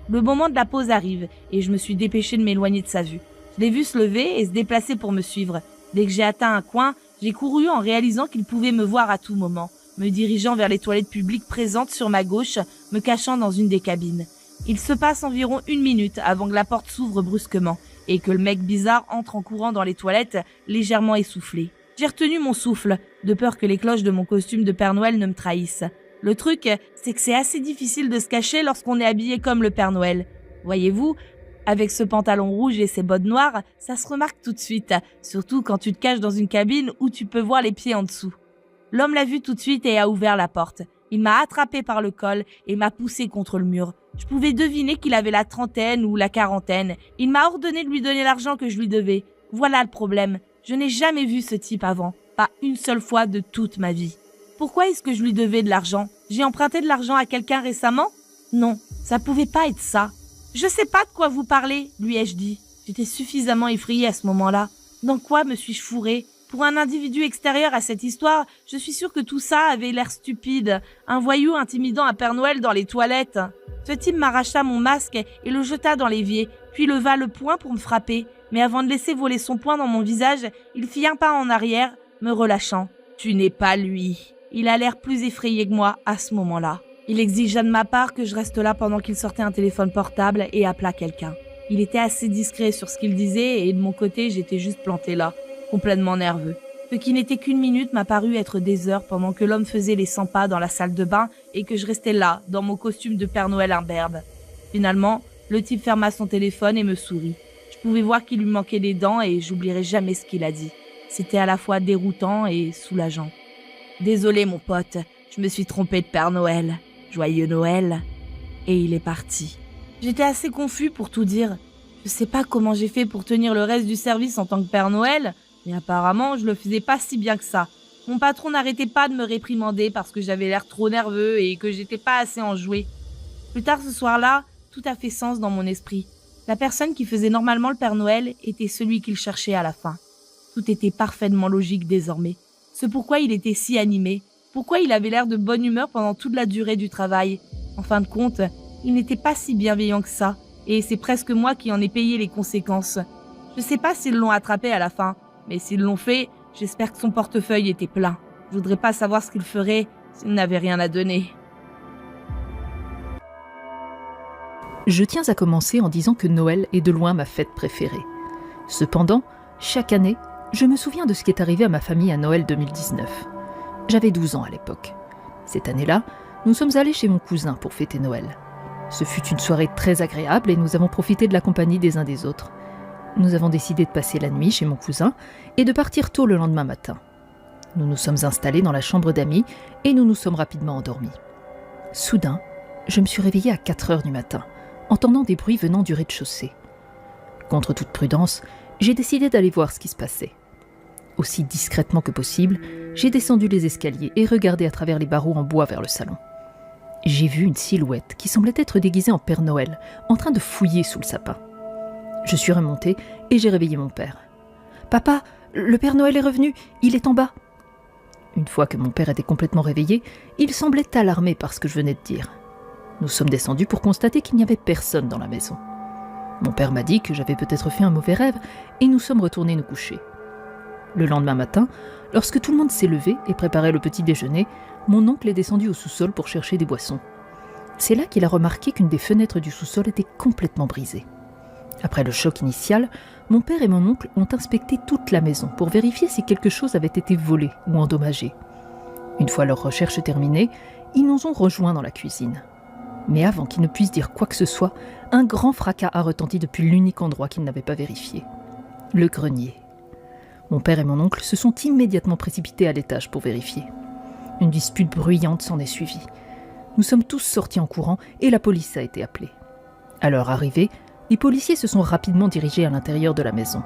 Le moment de la pause arrive et je me suis dépêchée de m'éloigner de sa vue. Je l'ai vu se lever et se déplacer pour me suivre. Dès que j'ai atteint un coin, j'ai couru en réalisant qu'il pouvait me voir à tout moment, me dirigeant vers les toilettes publiques présentes sur ma gauche, me cachant dans une des cabines. Il se passe environ 1 minute avant que la porte s'ouvre brusquement et que le mec bizarre entre en courant dans les toilettes, légèrement essoufflé. J'ai retenu mon souffle, de peur que les cloches de mon costume de Père Noël ne me trahissent. Le truc, c'est que c'est assez difficile de se cacher lorsqu'on est habillé comme le Père Noël. Voyez-vous, avec ce pantalon rouge et ces bottes noires, ça se remarque tout de suite, surtout quand tu te caches dans une cabine où tu peux voir les pieds en dessous. L'homme l'a vu tout de suite et a ouvert la porte. Il m'a attrapé par le col et m'a poussé contre le mur. Je pouvais deviner qu'il avait la trentaine ou la quarantaine. Il m'a ordonné de lui donner l'argent que je lui devais. Voilà le problème. Je n'ai jamais vu ce type avant. Pas une seule fois de toute ma vie. Pourquoi est-ce que je lui devais de l'argent? J'ai emprunté de l'argent à quelqu'un récemment? Non, ça pouvait pas être ça. Je sais pas de quoi vous parlez, lui ai-je dit. J'étais suffisamment effrayée à ce moment-là. Dans quoi me suis-je fourrée? Pour un individu extérieur à cette histoire, je suis sûre que tout ça avait l'air stupide. Un voyou intimidant un Père Noël dans les toilettes. Ce type m'arracha mon masque et le jeta dans l'évier, puis leva le poing pour me frapper. Mais avant de laisser voler son poing dans mon visage, il fit un pas en arrière, me relâchant. « Tu n'es pas lui !» Il a l'air plus effrayé que moi à ce moment-là. Il exigea de ma part que je reste là pendant qu'il sortait un téléphone portable et appela quelqu'un. Il était assez discret sur ce qu'il disait et de mon côté, j'étais juste plantée là, complètement nerveux. Ce qui n'était qu'une minute m'a paru être des heures pendant que l'homme faisait les 100 pas dans la salle de bain et que je restais là, dans mon costume de Père Noël imberbe. Finalement, le type ferma son téléphone et me sourit. Je pouvais voir qu'il lui manquait des dents et j'oublierai jamais ce qu'il a dit. C'était à la fois déroutant et soulageant. Désolé mon pote, je me suis trompé de Père Noël. Joyeux Noël. Et il est parti. J'étais assez confus pour tout dire. Je sais pas comment j'ai fait pour tenir le reste du service en tant que Père Noël, mais apparemment je le faisais pas si bien que ça. Mon patron n'arrêtait pas de me réprimander parce que j'avais l'air trop nerveux et que j'étais pas assez enjoué. Plus tard ce soir-là, tout a fait sens dans mon esprit. La personne qui faisait normalement le Père Noël était celui qu'il cherchait à la fin. Tout était parfaitement logique désormais. C'est pourquoi il était si animé. Pourquoi il avait l'air de bonne humeur pendant toute la durée du travail. En fin de compte, il n'était pas si bienveillant que ça, et c'est presque moi qui en ai payé les conséquences. Je sais pas s'ils l'ont attrapé à la fin, mais s'ils l'ont fait, j'espère que son portefeuille était plein. Je voudrais pas savoir ce qu'il ferait s'il n'avait rien à donner. Je tiens à commencer en disant que Noël est de loin ma fête préférée. Cependant, chaque année, je me souviens de ce qui est arrivé à ma famille à Noël 2019. J'avais 12 ans à l'époque. Cette année-là, nous sommes allés chez mon cousin pour fêter Noël. Ce fut une soirée très agréable et nous avons profité de la compagnie des uns des autres. Nous avons décidé de passer la nuit chez mon cousin et de partir tôt le lendemain matin. Nous nous sommes installés dans la chambre d'amis et nous nous sommes rapidement endormis. Soudain, je me suis réveillée à 4 heures du matin, entendant des bruits venant du rez-de-chaussée. Contre toute prudence, j'ai décidé d'aller voir ce qui se passait. Aussi discrètement que possible, j'ai descendu les escaliers et regardé à travers les barreaux en bois vers le salon. J'ai vu une silhouette qui semblait être déguisée en Père Noël, en train de fouiller sous le sapin. Je suis remontée et j'ai réveillé mon père. « Papa, le Père Noël est revenu, il est en bas !» Une fois que mon père était complètement réveillé, il semblait alarmé par ce que je venais de dire. Nous sommes descendus pour constater qu'il n'y avait personne dans la maison. Mon père m'a dit que j'avais peut-être fait un mauvais rêve et nous sommes retournés nous coucher. Le lendemain matin, lorsque tout le monde s'est levé et préparait le petit déjeuner, mon oncle est descendu au sous-sol pour chercher des boissons. C'est là qu'il a remarqué qu'une des fenêtres du sous-sol était complètement brisée. Après le choc initial, mon père et mon oncle ont inspecté toute la maison pour vérifier si quelque chose avait été volé ou endommagé. Une fois leur recherche terminée, ils nous ont rejoints dans la cuisine. Mais avant qu'ils ne puissent dire quoi que ce soit, un grand fracas a retenti depuis l'unique endroit qu'ils n'avaient pas vérifié. Le grenier. Mon père et mon oncle se sont immédiatement précipités à l'étage pour vérifier. Une dispute bruyante s'en est suivie. Nous sommes tous sortis en courant et la police a été appelée. À leur arrivée, les policiers se sont rapidement dirigés à l'intérieur de la maison.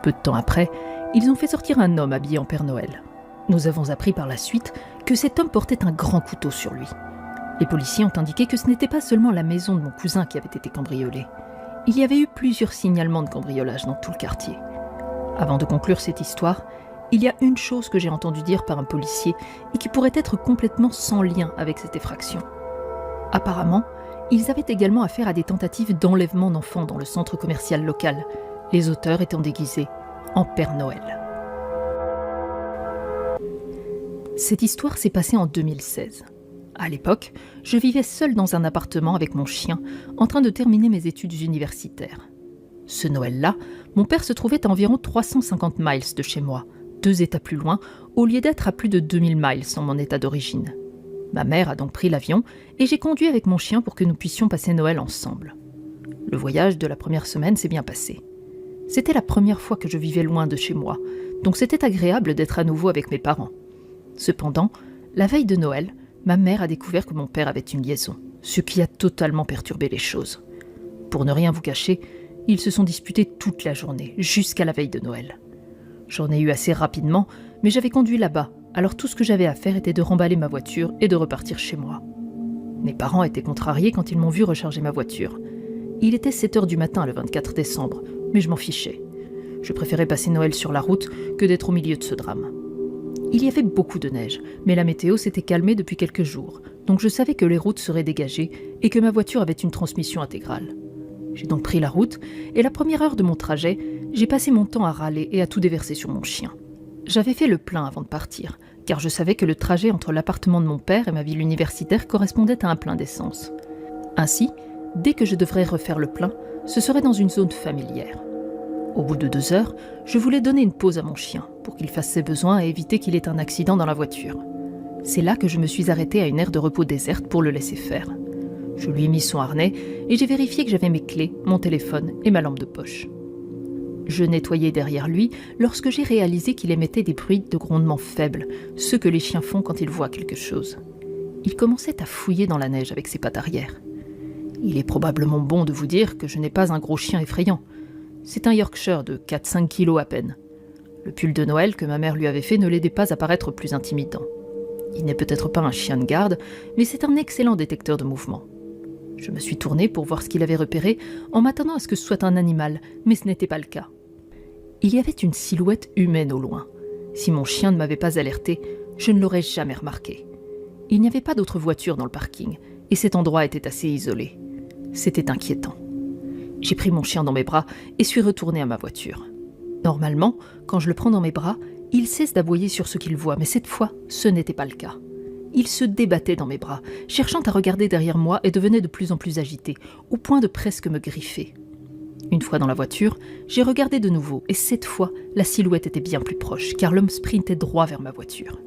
Peu de temps après, ils ont fait sortir un homme habillé en Père Noël. Nous avons appris par la suite que cet homme portait un grand couteau sur lui. Les policiers ont indiqué que ce n'était pas seulement la maison de mon cousin qui avait été cambriolée. Il y avait eu plusieurs signalements de cambriolage dans tout le quartier. Avant de conclure cette histoire, il y a une chose que j'ai entendu dire par un policier et qui pourrait être complètement sans lien avec cette effraction. Apparemment, ils avaient également affaire à des tentatives d'enlèvement d'enfants dans le centre commercial local, les auteurs étant déguisés en Père Noël. Cette histoire s'est passée en 2016. À l'époque, je vivais seule dans un appartement avec mon chien, en train de terminer mes études universitaires. Ce Noël-là, mon père se trouvait à environ 350 miles de chez moi, 2 États plus loin, au lieu d'être à plus de 2000 miles en mon état d'origine. Ma mère a donc pris l'avion et j'ai conduit avec mon chien pour que nous puissions passer Noël ensemble. Le voyage de la première semaine s'est bien passé. C'était la première fois que je vivais loin de chez moi, donc c'était agréable d'être à nouveau avec mes parents. Cependant, la veille de Noël, ma mère a découvert que mon père avait une liaison, ce qui a totalement perturbé les choses. Pour ne rien vous cacher, ils se sont disputés toute la journée, jusqu'à la veille de Noël. J'en ai eu assez rapidement, mais j'avais conduit là-bas, alors tout ce que j'avais à faire était de remballer ma voiture et de repartir chez moi. Mes parents étaient contrariés quand ils m'ont vu recharger ma voiture. Il était 7h du matin le 24 décembre, mais je m'en fichais. Je préférais passer Noël sur la route que d'être au milieu de ce drame. Il y avait beaucoup de neige, mais la météo s'était calmée depuis quelques jours, donc je savais que les routes seraient dégagées et que ma voiture avait une transmission intégrale. J'ai donc pris la route, et la première heure de mon trajet, j'ai passé mon temps à râler et à tout déverser sur mon chien. J'avais fait le plein avant de partir, car je savais que le trajet entre l'appartement de mon père et ma ville universitaire correspondait à un plein d'essence. Ainsi, dès que je devrais refaire le plein, ce serait dans une zone familière. Au bout de 2 heures, je voulais donner une pause à mon chien, pour qu'il fasse ses besoins et éviter qu'il ait un accident dans la voiture. C'est là que je me suis arrêtée à une aire de repos déserte pour le laisser faire. Je lui ai mis son harnais et j'ai vérifié que j'avais mes clés, mon téléphone et ma lampe de poche. Je nettoyais derrière lui lorsque j'ai réalisé qu'il émettait des bruits de grondements faibles, ceux que les chiens font quand ils voient quelque chose. Il commençait à fouiller dans la neige avec ses pattes arrière. Il est probablement bon de vous dire que je n'ai pas un gros chien effrayant. C'est un Yorkshire de 4-5 kilos à peine. Le pull de Noël que ma mère lui avait fait ne l'aidait pas à paraître plus intimidant. Il n'est peut-être pas un chien de garde, mais c'est un excellent détecteur de mouvement. Je me suis tournée pour voir ce qu'il avait repéré en m'attendant à ce que ce soit un animal, mais ce n'était pas le cas. Il y avait une silhouette humaine au loin. Si mon chien ne m'avait pas alerté, je ne l'aurais jamais remarqué. Il n'y avait pas d'autre voiture dans le parking, et cet endroit était assez isolé. C'était inquiétant. J'ai pris mon chien dans mes bras et suis retournée à ma voiture. Normalement, quand je le prends dans mes bras, il cesse d'aboyer sur ce qu'il voit, mais cette fois, ce n'était pas le cas. Il se débattait dans mes bras, cherchant à regarder derrière moi et devenait de plus en plus agité, au point de presque me griffer. Une fois dans la voiture, j'ai regardé de nouveau, et cette fois, la silhouette était bien plus proche, car l'homme sprintait droit vers ma voiture.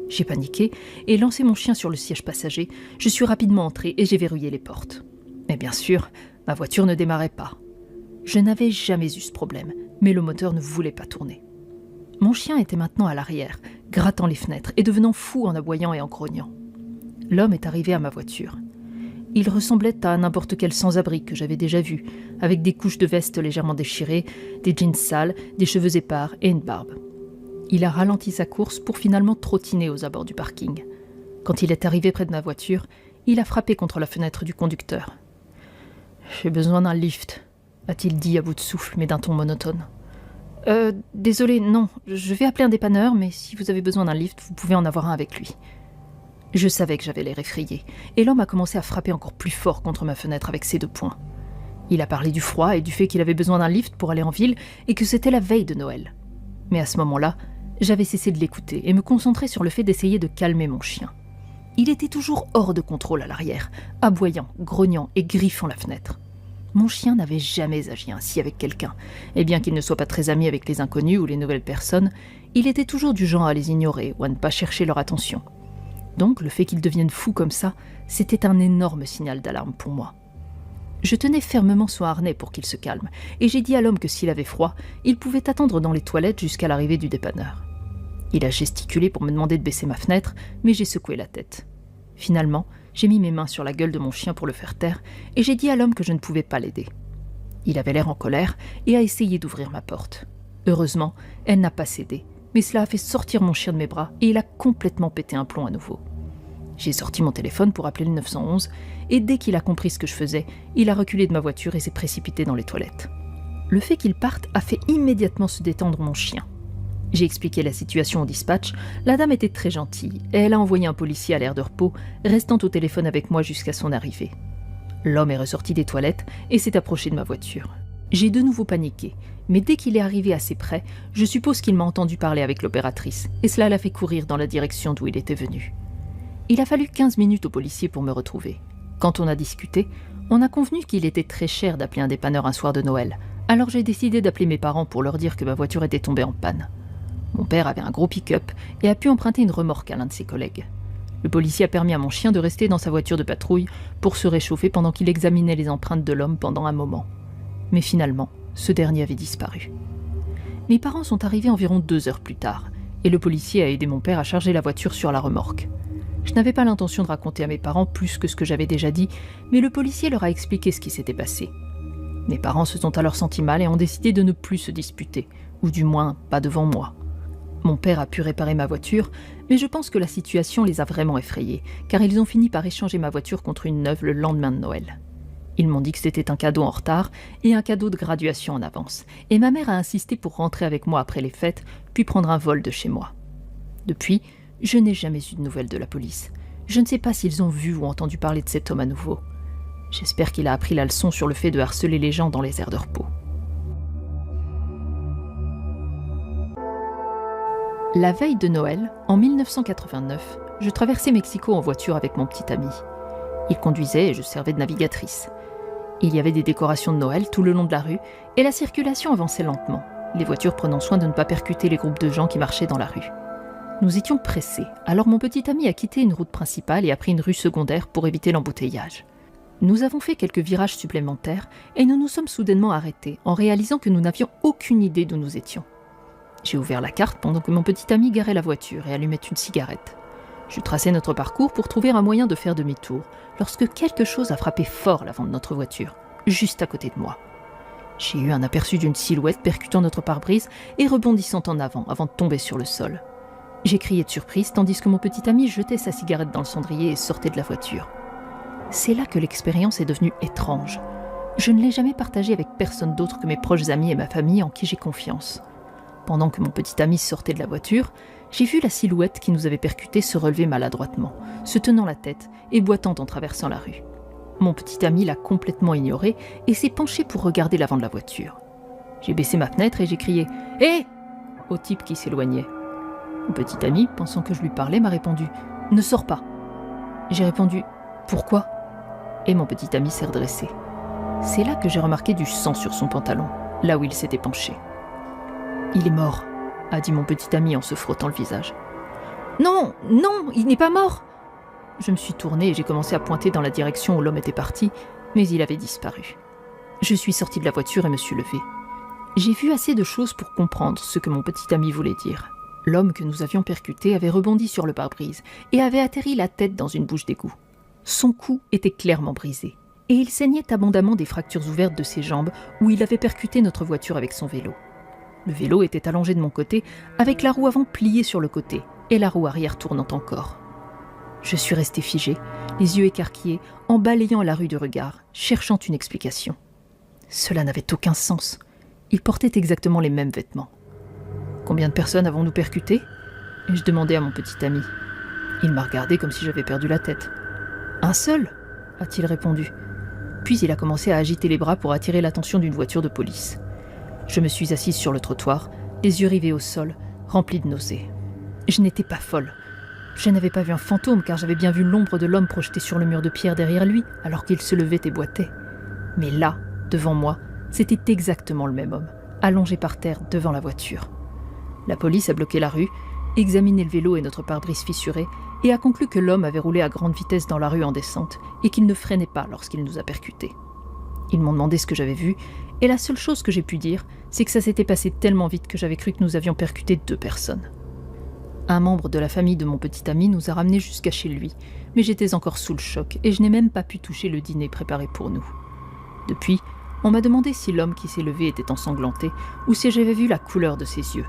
J'ai paniqué et lancé mon chien sur le siège passager. Je suis rapidement entrée et j'ai verrouillé les portes. Mais bien sûr, ma voiture ne démarrait pas. Je n'avais jamais eu ce problème, mais le moteur ne voulait pas tourner. Mon chien était maintenant à l'arrière, grattant les fenêtres et devenant fou en aboyant et en grognant. L'homme est arrivé à ma voiture. Il ressemblait à n'importe quel sans-abri que j'avais déjà vu, avec des couches de veste légèrement déchirées, des jeans sales, des cheveux épars et une barbe. Il a ralenti sa course pour finalement trottiner aux abords du parking. Quand il est arrivé près de ma voiture, il a frappé contre la fenêtre du conducteur. « J'ai besoin d'un lift », a-t-il dit à bout de souffle, mais d'un ton monotone. Désolé, non, je vais appeler un dépanneur, mais si vous avez besoin d'un lift, vous pouvez en avoir un avec lui. » Je savais que j'avais l'air effrayé, et l'homme a commencé à frapper encore plus fort contre ma fenêtre avec ses 2 poings. Il a parlé du froid et du fait qu'il avait besoin d'un lift pour aller en ville et que c'était la veille de Noël. Mais à ce moment-là, j'avais cessé de l'écouter et me concentrer sur le fait d'essayer de calmer mon chien. Il était toujours hors de contrôle à l'arrière, aboyant, grognant et griffant la fenêtre. Mon chien n'avait jamais agi ainsi avec quelqu'un, et bien qu'il ne soit pas très ami avec les inconnus ou les nouvelles personnes, il était toujours du genre à les ignorer ou à ne pas chercher leur attention. Donc le fait qu'il devienne fou comme ça, c'était un énorme signal d'alarme pour moi. Je tenais fermement son harnais pour qu'il se calme, et j'ai dit à l'homme que s'il avait froid, il pouvait attendre dans les toilettes jusqu'à l'arrivée du dépanneur. Il a gesticulé pour me demander de baisser ma fenêtre, mais j'ai secoué la tête. Finalement, j'ai mis mes mains sur la gueule de mon chien pour le faire taire, et j'ai dit à l'homme que je ne pouvais pas l'aider. Il avait l'air en colère et a essayé d'ouvrir ma porte. Heureusement, elle n'a pas cédé, mais cela a fait sortir mon chien de mes bras et il a complètement pété un plomb à nouveau. J'ai sorti mon téléphone pour appeler le 911, et dès qu'il a compris ce que je faisais, il a reculé de ma voiture et s'est précipité dans les toilettes. Le fait qu'il parte a fait immédiatement se détendre mon chien. J'ai expliqué la situation au dispatch, la dame était très gentille, et elle a envoyé un policier à l'aire de repos, restant au téléphone avec moi jusqu'à son arrivée. L'homme est ressorti des toilettes et s'est approché de ma voiture. J'ai de nouveau paniqué, mais dès qu'il est arrivé assez près, je suppose qu'il m'a entendu parler avec l'opératrice, et cela l'a fait courir dans la direction d'où il était venu. Il a fallu 15 minutes au policier pour me retrouver. Quand on a discuté, on a convenu qu'il était très cher d'appeler un dépanneur un soir de Noël, alors j'ai décidé d'appeler mes parents pour leur dire que ma voiture était tombée en panne. Mon père avait un gros pick-up et a pu emprunter une remorque à l'un de ses collègues. Le policier a permis à mon chien de rester dans sa voiture de patrouille pour se réchauffer pendant qu'il examinait les empreintes de l'homme pendant un moment. Mais finalement, ce dernier avait disparu. Mes parents sont arrivés environ 2 heures plus tard, et le policier a aidé mon père à charger la voiture sur la remorque. Je n'avais pas l'intention de raconter à mes parents plus que ce que j'avais déjà dit, mais le policier leur a expliqué ce qui s'était passé. Mes parents se sont alors sentis mal et ont décidé de ne plus se disputer, ou du moins pas devant moi. Mon père a pu réparer ma voiture, mais je pense que la situation les a vraiment effrayés, car ils ont fini par échanger ma voiture contre une neuve le lendemain de Noël. Ils m'ont dit que c'était un cadeau en retard et un cadeau de graduation en avance, et ma mère a insisté pour rentrer avec moi après les fêtes, puis prendre un vol de chez moi. Depuis, je n'ai jamais eu de nouvelles de la police. Je ne sais pas s'ils ont vu ou entendu parler de cet homme à nouveau. J'espère qu'il a appris la leçon sur le fait de harceler les gens dans les aires de repos. La veille de Noël, en 1989, je traversais Mexico en voiture avec mon petit ami. Il conduisait et je servais de navigatrice. Il y avait des décorations de Noël tout le long de la rue et la circulation avançait lentement, les voitures prenant soin de ne pas percuter les groupes de gens qui marchaient dans la rue. Nous étions pressés, alors mon petit ami a quitté une route principale et a pris une rue secondaire pour éviter l'embouteillage. Nous avons fait quelques virages supplémentaires et nous nous sommes soudainement arrêtés en réalisant que nous n'avions aucune idée d'où nous étions. J'ai ouvert la carte pendant que mon petit ami garait la voiture et allumait une cigarette. Je traçais notre parcours pour trouver un moyen de faire demi-tour, lorsque quelque chose a frappé fort l'avant de notre voiture, juste à côté de moi. J'ai eu un aperçu d'une silhouette percutant notre pare-brise et rebondissant en avant de tomber sur le sol. J'ai crié de surprise tandis que mon petit ami jetait sa cigarette dans le cendrier et sortait de la voiture. C'est là que l'expérience est devenue étrange. Je ne l'ai jamais partagée avec personne d'autre que mes proches amis et ma famille en qui j'ai confiance. Pendant que mon petit ami sortait de la voiture, j'ai vu la silhouette qui nous avait percutés se relever maladroitement, se tenant la tête et boitant en traversant la rue. Mon petit ami l'a complètement ignoré et s'est penché pour regarder l'avant de la voiture. J'ai baissé ma fenêtre et j'ai crié « Hé !» au type qui s'éloignait. Mon petit ami, pensant que je lui parlais, m'a répondu « Ne sors pas !» J'ai répondu « Pourquoi ?» Et mon petit ami s'est redressé. C'est là que j'ai remarqué du sang sur son pantalon, là où il s'était penché. « Il est mort !» a dit mon petit ami en se frottant le visage. « Non, non, il n'est pas mort !» Je me suis tournée et j'ai commencé à pointer dans la direction où l'homme était parti, mais il avait disparu. Je suis sortie de la voiture et me suis levée. J'ai vu assez de choses pour comprendre ce que mon petit ami voulait dire. L'homme que nous avions percuté avait rebondi sur le pare-brise et avait atterri la tête dans une bouche d'égout. Son cou était clairement brisé, et il saignait abondamment des fractures ouvertes de ses jambes où il avait percuté notre voiture avec son vélo. Le vélo était allongé de mon côté, avec la roue avant pliée sur le côté, et la roue arrière tournant encore. Je suis restée figée, les yeux écarquillés, en balayant la rue du regard, cherchant une explication. Cela n'avait aucun sens. Ils portaient exactement les mêmes vêtements. Combien de personnes avons-nous percuté ? Ai-je demandé à mon petit ami. Il m'a regardé comme si j'avais perdu la tête. Un seul ? A-t-il répondu. Puis il a commencé à agiter les bras pour attirer l'attention d'une voiture de police. Je me suis assise sur le trottoir, les yeux rivés au sol, remplis de nausées. Je n'étais pas folle. Je n'avais pas vu un fantôme car j'avais bien vu l'ombre de l'homme projeté sur le mur de pierre derrière lui alors qu'il se levait et boitait. Mais là, devant moi, c'était exactement le même homme, allongé par terre devant la voiture. La police a bloqué la rue, examiné le vélo et notre pare-brise fissuré et a conclu que l'homme avait roulé à grande vitesse dans la rue en descente et qu'il ne freinait pas lorsqu'il nous a percutés. Ils m'ont demandé ce que j'avais vu et la seule chose que j'ai pu dire, c'est que ça s'était passé tellement vite que j'avais cru que nous avions percuté 2 personnes. Un membre de la famille de mon petit ami nous a ramenés jusqu'à chez lui, mais j'étais encore sous le choc et je n'ai même pas pu toucher le dîner préparé pour nous. Depuis, on m'a demandé si l'homme qui s'est levé était ensanglanté ou si j'avais vu la couleur de ses yeux.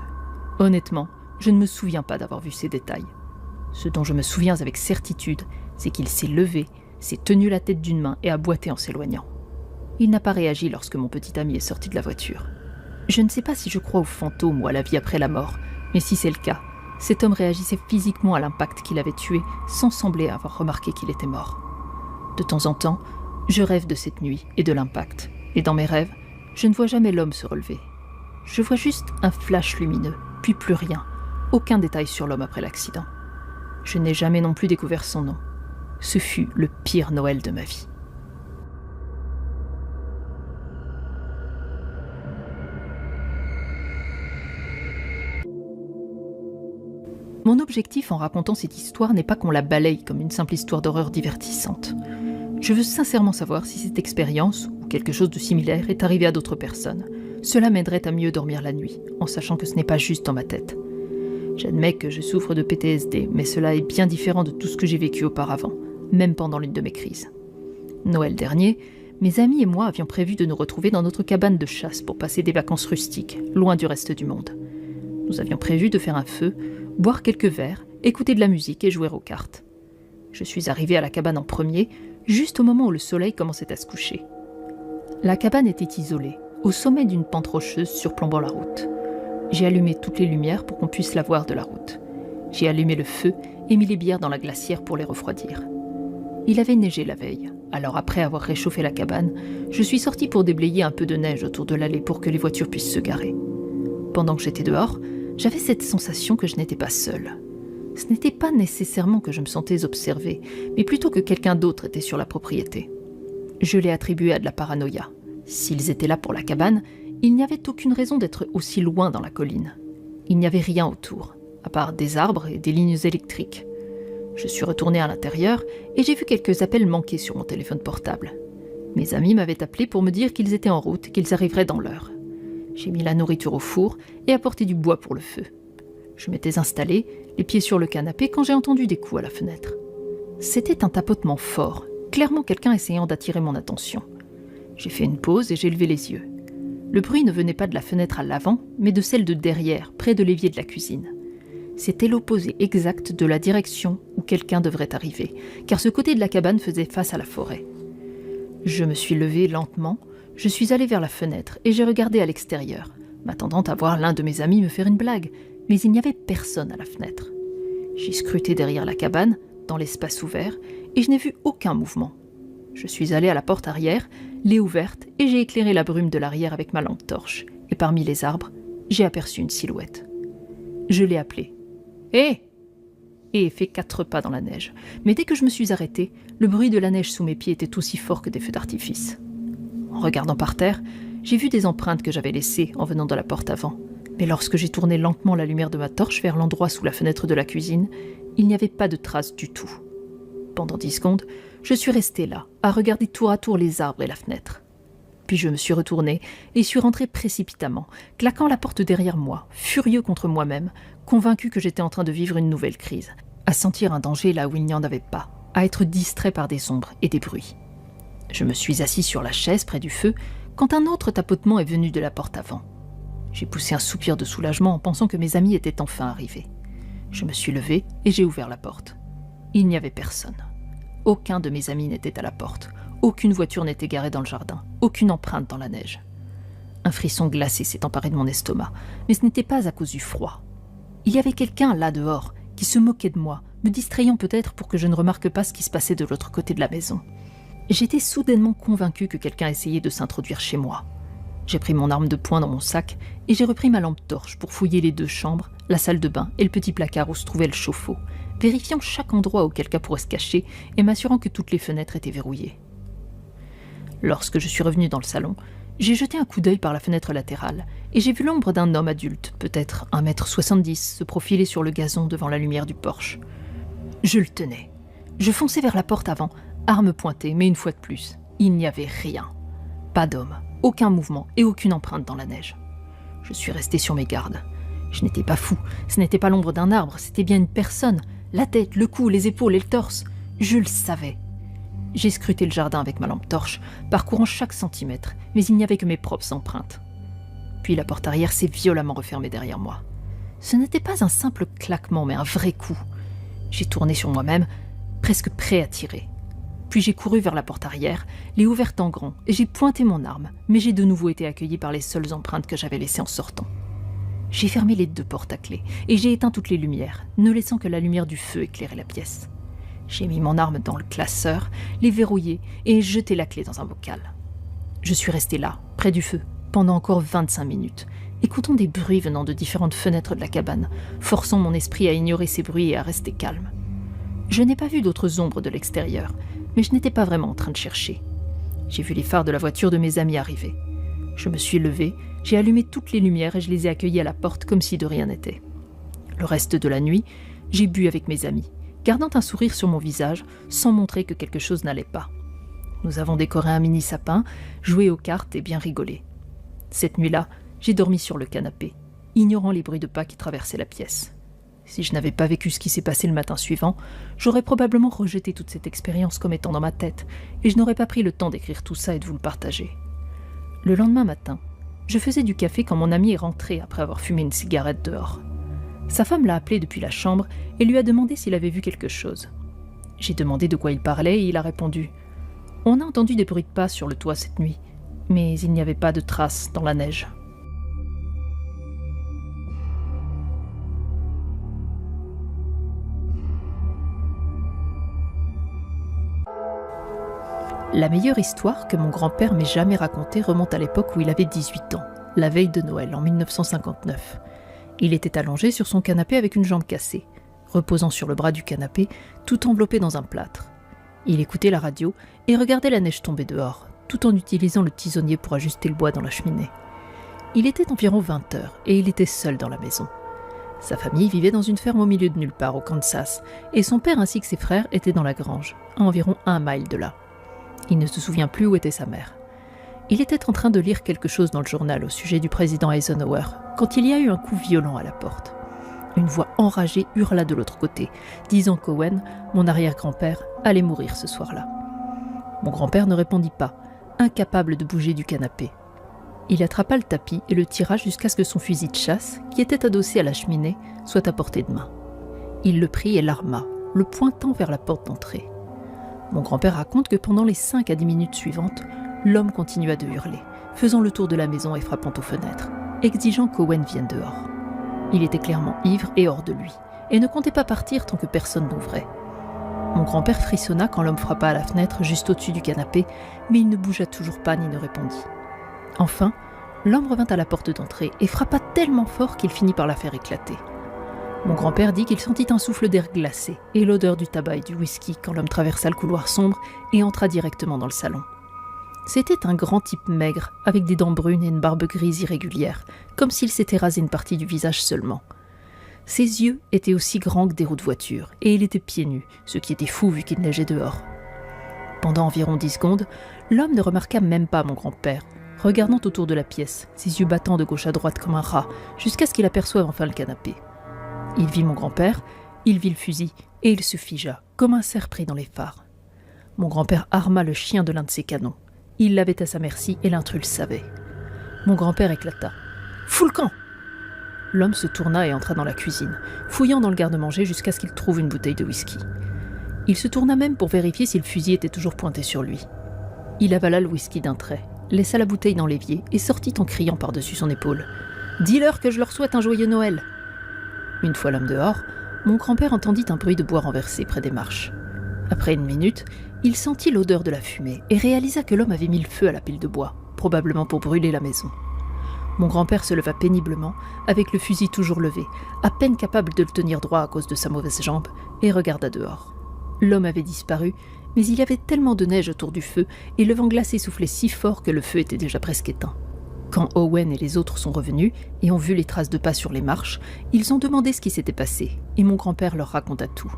Honnêtement, je ne me souviens pas d'avoir vu ces détails. Ce dont je me souviens avec certitude, c'est qu'il s'est levé, s'est tenu la tête d'une main et a boité en s'éloignant. Il n'a pas réagi lorsque mon petit ami est sorti de la voiture. Je ne sais pas si je crois aux fantômes ou à la vie après la mort, mais si c'est le cas, cet homme réagissait physiquement à l'impact qu'il avait tué sans sembler avoir remarqué qu'il était mort. De temps en temps, je rêve de cette nuit et de l'impact, et dans mes rêves, je ne vois jamais l'homme se relever. Je vois juste un flash lumineux, puis plus rien, aucun détail sur l'homme après l'accident. Je n'ai jamais non plus découvert son nom. Ce fut le pire Noël de ma vie. Mon objectif en racontant cette histoire n'est pas qu'on la balaye comme une simple histoire d'horreur divertissante. Je veux sincèrement savoir si cette expérience, ou quelque chose de similaire, est arrivé à d'autres personnes. Cela m'aiderait à mieux dormir la nuit, en sachant que ce n'est pas juste dans ma tête. J'admets que je souffre de PTSD, mais cela est bien différent de tout ce que j'ai vécu auparavant, même pendant l'une de mes crises. Noël dernier, mes amis et moi avions prévu de nous retrouver dans notre cabane de chasse pour passer des vacances rustiques, loin du reste du monde. Nous avions prévu de faire un feu, boire quelques verres, écouter de la musique et jouer aux cartes. Je suis arrivée à la cabane en premier, juste au moment où le soleil commençait à se coucher. La cabane était isolée, au sommet d'une pente rocheuse surplombant la route. J'ai allumé toutes les lumières pour qu'on puisse la voir de la route. J'ai allumé le feu et mis les bières dans la glacière pour les refroidir. Il avait neigé la veille, alors après avoir réchauffé la cabane, je suis sortie pour déblayer un peu de neige autour de l'allée pour que les voitures puissent se garer. Pendant que j'étais dehors, j'avais cette sensation que je n'étais pas seule. Ce n'était pas nécessairement que je me sentais observée, mais plutôt que quelqu'un d'autre était sur la propriété. Je l'ai attribué à de la paranoïa. S'ils étaient là pour la cabane, il n'y avait aucune raison d'être aussi loin dans la colline. Il n'y avait rien autour, à part des arbres et des lignes électriques. Je suis retournée à l'intérieur et j'ai vu quelques appels manqués sur mon téléphone portable. Mes amis m'avaient appelé pour me dire qu'ils étaient en route et qu'ils arriveraient dans l'heure. J'ai mis la nourriture au four et apporté du bois pour le feu. Je m'étais installée, les pieds sur le canapé, quand j'ai entendu des coups à la fenêtre. C'était un tapotement fort, clairement quelqu'un essayant d'attirer mon attention. J'ai fait une pause et j'ai levé les yeux. Le bruit ne venait pas de la fenêtre à l'avant, mais de celle de derrière, près de l'évier de la cuisine. C'était l'opposé exact de la direction où quelqu'un devrait arriver, car ce côté de la cabane faisait face à la forêt. Je me suis levée lentement, je suis allée vers la fenêtre et j'ai regardé à l'extérieur, m'attendant à voir l'un de mes amis me faire une blague, mais il n'y avait personne à la fenêtre. J'ai scruté derrière la cabane, dans l'espace ouvert, et je n'ai vu aucun mouvement. Je suis allée à la porte arrière, l'ai ouverte et j'ai éclairé la brume de l'arrière avec ma lampe torche, et parmi les arbres, j'ai aperçu une silhouette. Je l'ai appelée. « Hé !» Et ai fait 4 pas dans la neige. Mais dès que je me suis arrêtée, le bruit de la neige sous mes pieds était aussi fort que des feux d'artifice. En regardant par terre, j'ai vu des empreintes que j'avais laissées en venant de la porte avant. Mais lorsque j'ai tourné lentement la lumière de ma torche vers l'endroit sous la fenêtre de la cuisine, il n'y avait pas de traces du tout. Pendant 10 secondes, je suis restée là, à regarder tour à tour les arbres et la fenêtre. Puis je me suis retournée et suis rentrée précipitamment, claquant la porte derrière moi, furieux contre moi-même, convaincu que j'étais en train de vivre une nouvelle crise, à sentir un danger là où il n'y en avait pas, à être distrait par des ombres et des bruits. Je me suis assis sur la chaise près du feu quand un autre tapotement est venu de la porte avant. J'ai poussé un soupir de soulagement en pensant que mes amis étaient enfin arrivés. Je me suis levée et j'ai ouvert la porte. Il n'y avait personne. Aucun de mes amis n'était à la porte. Aucune voiture n'était garée dans le jardin. Aucune empreinte dans la neige. Un frisson glacé s'est emparé de mon estomac, mais ce n'était pas à cause du froid. Il y avait quelqu'un là dehors qui se moquait de moi, me distrayant peut-être pour que je ne remarque pas ce qui se passait de l'autre côté de la maison. J'étais soudainement convaincue que quelqu'un essayait de s'introduire chez moi. J'ai pris mon arme de poing dans mon sac et j'ai repris ma lampe torche pour fouiller les 2 chambres, la salle de bain et le petit placard où se trouvait le chauffe-eau, vérifiant chaque endroit où quelqu'un pourrait se cacher et m'assurant que toutes les fenêtres étaient verrouillées. Lorsque je suis revenue dans le salon, j'ai jeté un coup d'œil par la fenêtre latérale et j'ai vu l'ombre d'un homme adulte, peut-être 1,70 m, se profiler sur le gazon devant la lumière du porche. Je le tenais. Je fonçais vers la porte avant, arme pointée, mais une fois de plus, il n'y avait rien. Pas d'homme, aucun mouvement et aucune empreinte dans la neige. Je suis restée sur mes gardes. Je n'étais pas fou, ce n'était pas l'ombre d'un arbre, c'était bien une personne. La tête, le cou, les épaules et le torse. Je le savais. J'ai scruté le jardin avec ma lampe torche, parcourant chaque centimètre, mais il n'y avait que mes propres empreintes. Puis la porte arrière s'est violemment refermée derrière moi. Ce n'était pas un simple claquement, mais un vrai coup. J'ai tourné sur moi-même, presque prêt à tirer. Puis j'ai couru vers la porte arrière, l'ai ouverte en grand, et j'ai pointé mon arme, mais j'ai de nouveau été accueilli par les seules empreintes que j'avais laissées en sortant. J'ai fermé les 2 portes à clé, et j'ai éteint toutes les lumières, ne laissant que la lumière du feu éclairer la pièce. J'ai mis mon arme dans le classeur, l'ai verrouillé et jeté la clé dans un bocal. Je suis restée là, près du feu, pendant encore 25 minutes, écoutant des bruits venant de différentes fenêtres de la cabane, forçant mon esprit à ignorer ces bruits et à rester calme. Je n'ai pas vu d'autres ombres de l'extérieur, mais je n'étais pas vraiment en train de chercher. J'ai vu les phares de la voiture de mes amis arriver. Je me suis levée, j'ai allumé toutes les lumières et je les ai accueillis à la porte comme si de rien n'était. Le reste de la nuit, j'ai bu avec mes amis, gardant un sourire sur mon visage sans montrer que quelque chose n'allait pas. Nous avons décoré un mini sapin, joué aux cartes et bien rigolé. Cette nuit-là, j'ai dormi sur le canapé, ignorant les bruits de pas qui traversaient la pièce. Si je n'avais pas vécu ce qui s'est passé le matin suivant, j'aurais probablement rejeté toute cette expérience comme étant dans ma tête, et je n'aurais pas pris le temps d'écrire tout ça et de vous le partager. Le lendemain matin, je faisais du café quand mon ami est rentré après avoir fumé une cigarette dehors. Sa femme l'a appelé depuis la chambre et lui a demandé s'il avait vu quelque chose. J'ai demandé de quoi il parlait et il a répondu « On a entendu des bruits de pas sur le toit cette nuit, mais il n'y avait pas de traces dans la neige. » La meilleure histoire que mon grand-père m'ait jamais racontée remonte à l'époque où il avait 18 ans, la veille de Noël, en 1959. Il était allongé sur son canapé avec une jambe cassée, reposant sur le bras du canapé, tout enveloppé dans un plâtre. Il écoutait la radio et regardait la neige tomber dehors, tout en utilisant le tisonnier pour ajuster le bois dans la cheminée. Il était environ 20 heures et il était seul dans la maison. Sa famille vivait dans une ferme au milieu de nulle part au Kansas, et son père ainsi que ses frères étaient dans la grange, à environ 1 mile de là. Il ne se souvient plus où était sa mère. Il était en train de lire quelque chose dans le journal au sujet du président Eisenhower, quand il y a eu un coup violent à la porte. Une voix enragée hurla de l'autre côté, disant qu'Owen, mon arrière-grand-père, allait mourir ce soir-là. Mon grand-père ne répondit pas, incapable de bouger du canapé. Il attrapa le tapis et le tira jusqu'à ce que son fusil de chasse, qui était adossé à la cheminée, soit à portée de main. Il le prit et l'arma, le pointant vers la porte d'entrée. Mon grand-père raconte que pendant les 5 à 10 minutes suivantes, l'homme continua de hurler, faisant le tour de la maison et frappant aux fenêtres, exigeant qu'Owen vienne dehors. Il était clairement ivre et hors de lui, et ne comptait pas partir tant que personne n'ouvrait. Mon grand-père frissonna quand l'homme frappa à la fenêtre juste au-dessus du canapé, mais il ne bougea toujours pas ni ne répondit. Enfin, l'homme revint à la porte d'entrée et frappa tellement fort qu'il finit par la faire éclater. Mon grand-père dit qu'il sentit un souffle d'air glacé et l'odeur du tabac et du whisky quand l'homme traversa le couloir sombre et entra directement dans le salon. C'était un grand type maigre, avec des dents brunes et une barbe grise irrégulière, comme s'il s'était rasé une partie du visage seulement. Ses yeux étaient aussi grands que des roues de voiture, et il était pieds nus, ce qui était fou vu qu'il neigeait dehors. Pendant environ 10 secondes, l'homme ne remarqua même pas mon grand-père, regardant autour de la pièce, ses yeux battant de gauche à droite comme un rat, jusqu'à ce qu'il aperçoive enfin le canapé. Il vit mon grand-père, il vit le fusil, et il se figea, comme un cerf pris dans les phares. Mon grand-père arma le chien de l'un de ses canons. Il l'avait à sa merci et l'intrus le savait. Mon grand-père éclata. « Fous le camp !» L'homme se tourna et entra dans la cuisine, fouillant dans le garde-manger jusqu'à ce qu'il trouve une bouteille de whisky. Il se tourna même pour vérifier si le fusil était toujours pointé sur lui. Il avala le whisky d'un trait, laissa la bouteille dans l'évier et sortit en criant par-dessus son épaule. « Dis-leur que je leur souhaite un joyeux Noël !» Une fois l'homme dehors, mon grand-père entendit un bruit de bois renversé près des marches. Après 1 minute, il sentit l'odeur de la fumée et réalisa que l'homme avait mis le feu à la pile de bois, probablement pour brûler la maison. Mon grand-père se leva péniblement, avec le fusil toujours levé, à peine capable de le tenir droit à cause de sa mauvaise jambe, et regarda dehors. L'homme avait disparu, mais il y avait tellement de neige autour du feu et le vent glacé soufflait si fort que le feu était déjà presque éteint. Quand Owen et les autres sont revenus et ont vu les traces de pas sur les marches, ils ont demandé ce qui s'était passé, et mon grand-père leur raconta tout.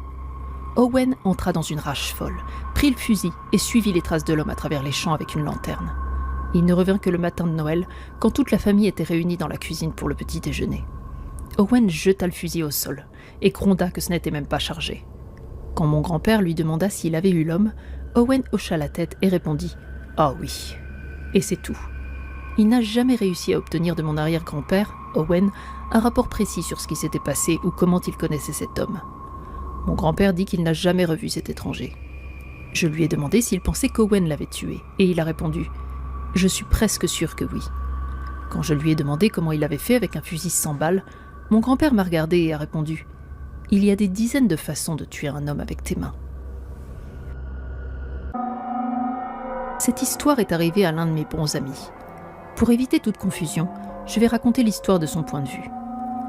Owen entra dans une rage folle, prit le fusil et suivit les traces de l'homme à travers les champs avec une lanterne. Il ne revint que le matin de Noël, quand toute la famille était réunie dans la cuisine pour le petit déjeuner. Owen jeta le fusil au sol et gronda que ce n'était même pas chargé. Quand mon grand-père lui demanda s'il avait eu l'homme, Owen hocha la tête et répondit « Ah oui ». Et c'est tout. Il n'a jamais réussi à obtenir de mon arrière-grand-père, Owen, un rapport précis sur ce qui s'était passé ou comment il connaissait cet homme. Mon grand-père dit qu'il n'a jamais revu cet étranger. Je lui ai demandé s'il pensait qu'Owen l'avait tué, et il a répondu « Je suis presque sûr que oui ». Quand je lui ai demandé comment il avait fait avec un fusil sans balles, mon grand-père m'a regardé et a répondu « Il y a des dizaines de façons de tuer un homme avec tes mains ». Cette histoire est arrivée à l'un de mes bons amis. Pour éviter toute confusion, je vais raconter l'histoire de son point de vue.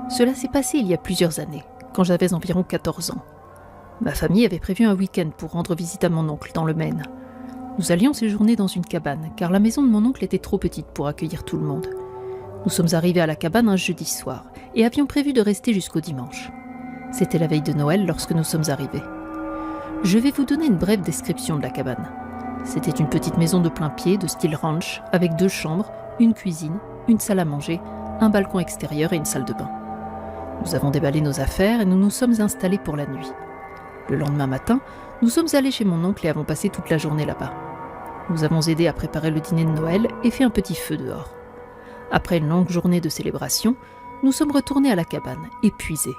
Cela s'est passé il y a plusieurs années, quand j'avais environ 14 ans. Ma famille avait prévu un week-end pour rendre visite à mon oncle dans le Maine. Nous allions séjourner dans une cabane, car la maison de mon oncle était trop petite pour accueillir tout le monde. Nous sommes arrivés à la cabane un jeudi soir, et avions prévu de rester jusqu'au dimanche. C'était la veille de Noël lorsque nous sommes arrivés. Je vais vous donner une brève description de la cabane. C'était une petite maison de plein pied, de style ranch, avec 2 chambres, une cuisine, une salle à manger, un balcon extérieur et une salle de bain. Nous avons déballé nos affaires et nous nous sommes installés pour la nuit. Le lendemain matin, nous sommes allés chez mon oncle et avons passé toute la journée là-bas. Nous avons aidé à préparer le dîner de Noël et fait un petit feu dehors. Après une longue journée de célébration, nous sommes retournés à la cabane, épuisés.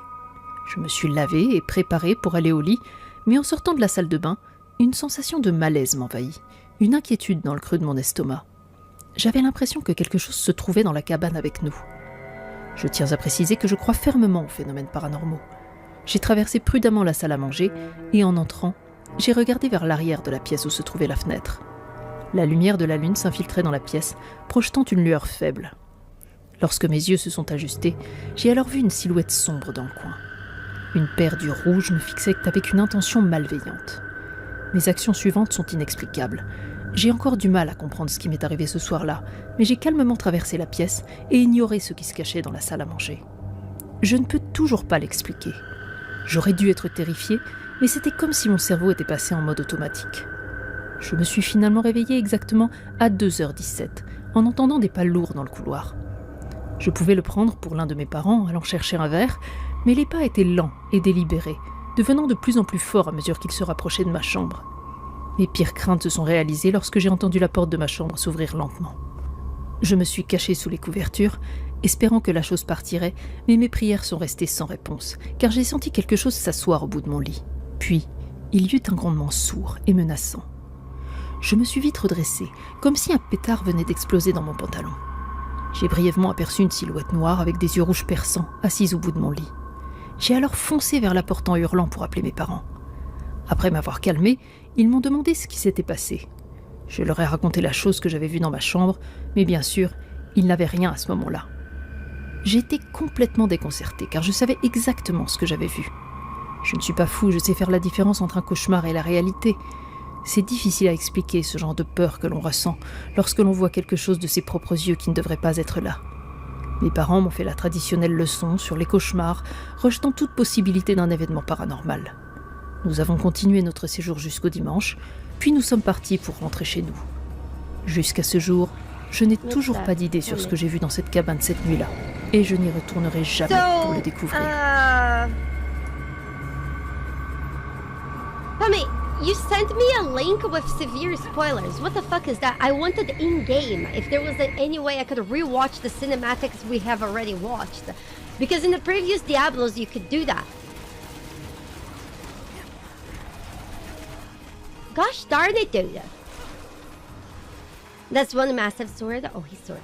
Je me suis lavée et préparée pour aller au lit, mais en sortant de la salle de bain, une sensation de malaise m'envahit, une inquiétude dans le creux de mon estomac. J'avais l'impression que quelque chose se trouvait dans la cabane avec nous. Je tiens à préciser que je crois fermement aux phénomènes paranormaux. J'ai traversé prudemment la salle à manger et en entrant, j'ai regardé vers l'arrière de la pièce où se trouvait la fenêtre. La lumière de la lune s'infiltrait dans la pièce, projetant une lueur faible. Lorsque mes yeux se sont ajustés, j'ai alors vu une silhouette sombre dans le coin. Une paire d'yeux rouges me fixait avec une intention malveillante. Mes actions suivantes sont inexplicables. J'ai encore du mal à comprendre ce qui m'est arrivé ce soir-là, mais j'ai calmement traversé la pièce et ignoré ce qui se cachait dans la salle à manger. Je ne peux toujours pas l'expliquer. J'aurais dû être terrifiée, mais c'était comme si mon cerveau était passé en mode automatique. Je me suis finalement réveillée exactement à 2h17, en entendant des pas lourds dans le couloir. Je pouvais le prendre pour l'un de mes parents allant chercher un verre, mais les pas étaient lents et délibérés, devenant de plus en plus forts à mesure qu'ils se rapprochaient de ma chambre. Mes pires craintes se sont réalisées lorsque j'ai entendu la porte de ma chambre s'ouvrir lentement. Je me suis cachée sous les couvertures, espérant que la chose partirait, mais mes prières sont restées sans réponse, car j'ai senti quelque chose s'asseoir au bout de mon lit. Puis, il y eut un grondement sourd et menaçant. Je me suis vite redressée, comme si un pétard venait d'exploser dans mon pantalon. J'ai brièvement aperçu une silhouette noire avec des yeux rouges perçants, assise au bout de mon lit. J'ai alors foncé vers la porte en hurlant pour appeler mes parents. Après m'avoir calmée, ils m'ont demandé ce qui s'était passé. Je leur ai raconté la chose que j'avais vue dans ma chambre, mais bien sûr, ils n'avaient rien à ce moment-là. J'étais complètement déconcertée, car je savais exactement ce que j'avais vu. Je ne suis pas fou, je sais faire la différence entre un cauchemar et la réalité. C'est difficile à expliquer ce genre de peur que l'on ressent lorsque l'on voit quelque chose de ses propres yeux qui ne devrait pas être là. Mes parents m'ont fait la traditionnelle leçon sur les cauchemars, rejetant toute possibilité d'un événement paranormal. Nous avons continué notre séjour jusqu'au dimanche, puis nous sommes partis pour rentrer chez nous. Jusqu'à ce jour, je n'ai toujours pas d'idée sur ce que j'ai vu dans cette cabane cette nuit-là, et je n'y retournerai jamais pour le découvrir. Mommy, you sent me a link with severe spoilers. What the fuck is that? I wanted in-game. If there was any way I could rewatch the cinematics we have already watched. Because in the previous Diablos, you could do that. Gosh darn it, dude. That's one massive sword. Oh, he's sword.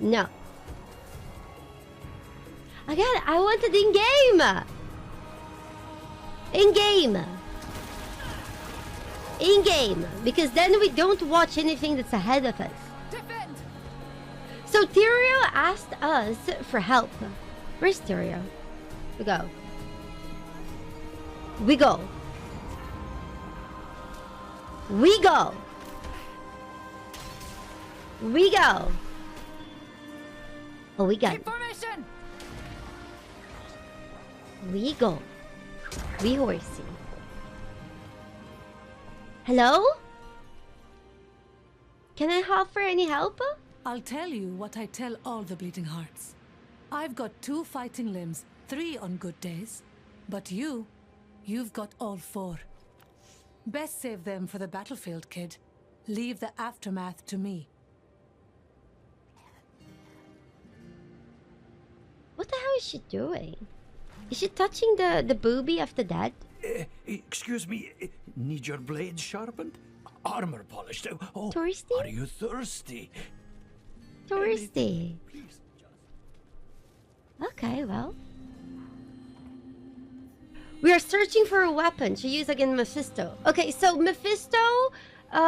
No. Again, I wanted in-game. In-game. In-game. Because then we don't watch anything that's ahead of us. Defend. So Tyrael asked us for help. Where's Tyrael? We go. We go. We go. We go. Oh, we got. Information. We go. We horsey. Hello? Can I offer any help? I'll tell you what I tell all the Bleeding Hearts. I've got 2 fighting limbs, 3 on good days. But you've got all 4. Best save them for the battlefield, kid. Leave the aftermath to me. What the hell is she doing? Is she touching the boobie of the dead? Excuse me, need your blade sharpened? Armor polished? Oh, Thirsty? are you thirsty? Thirsty. Please. Okay, well. We are searching for a weapon to use against Mephisto. Okay, so Mephisto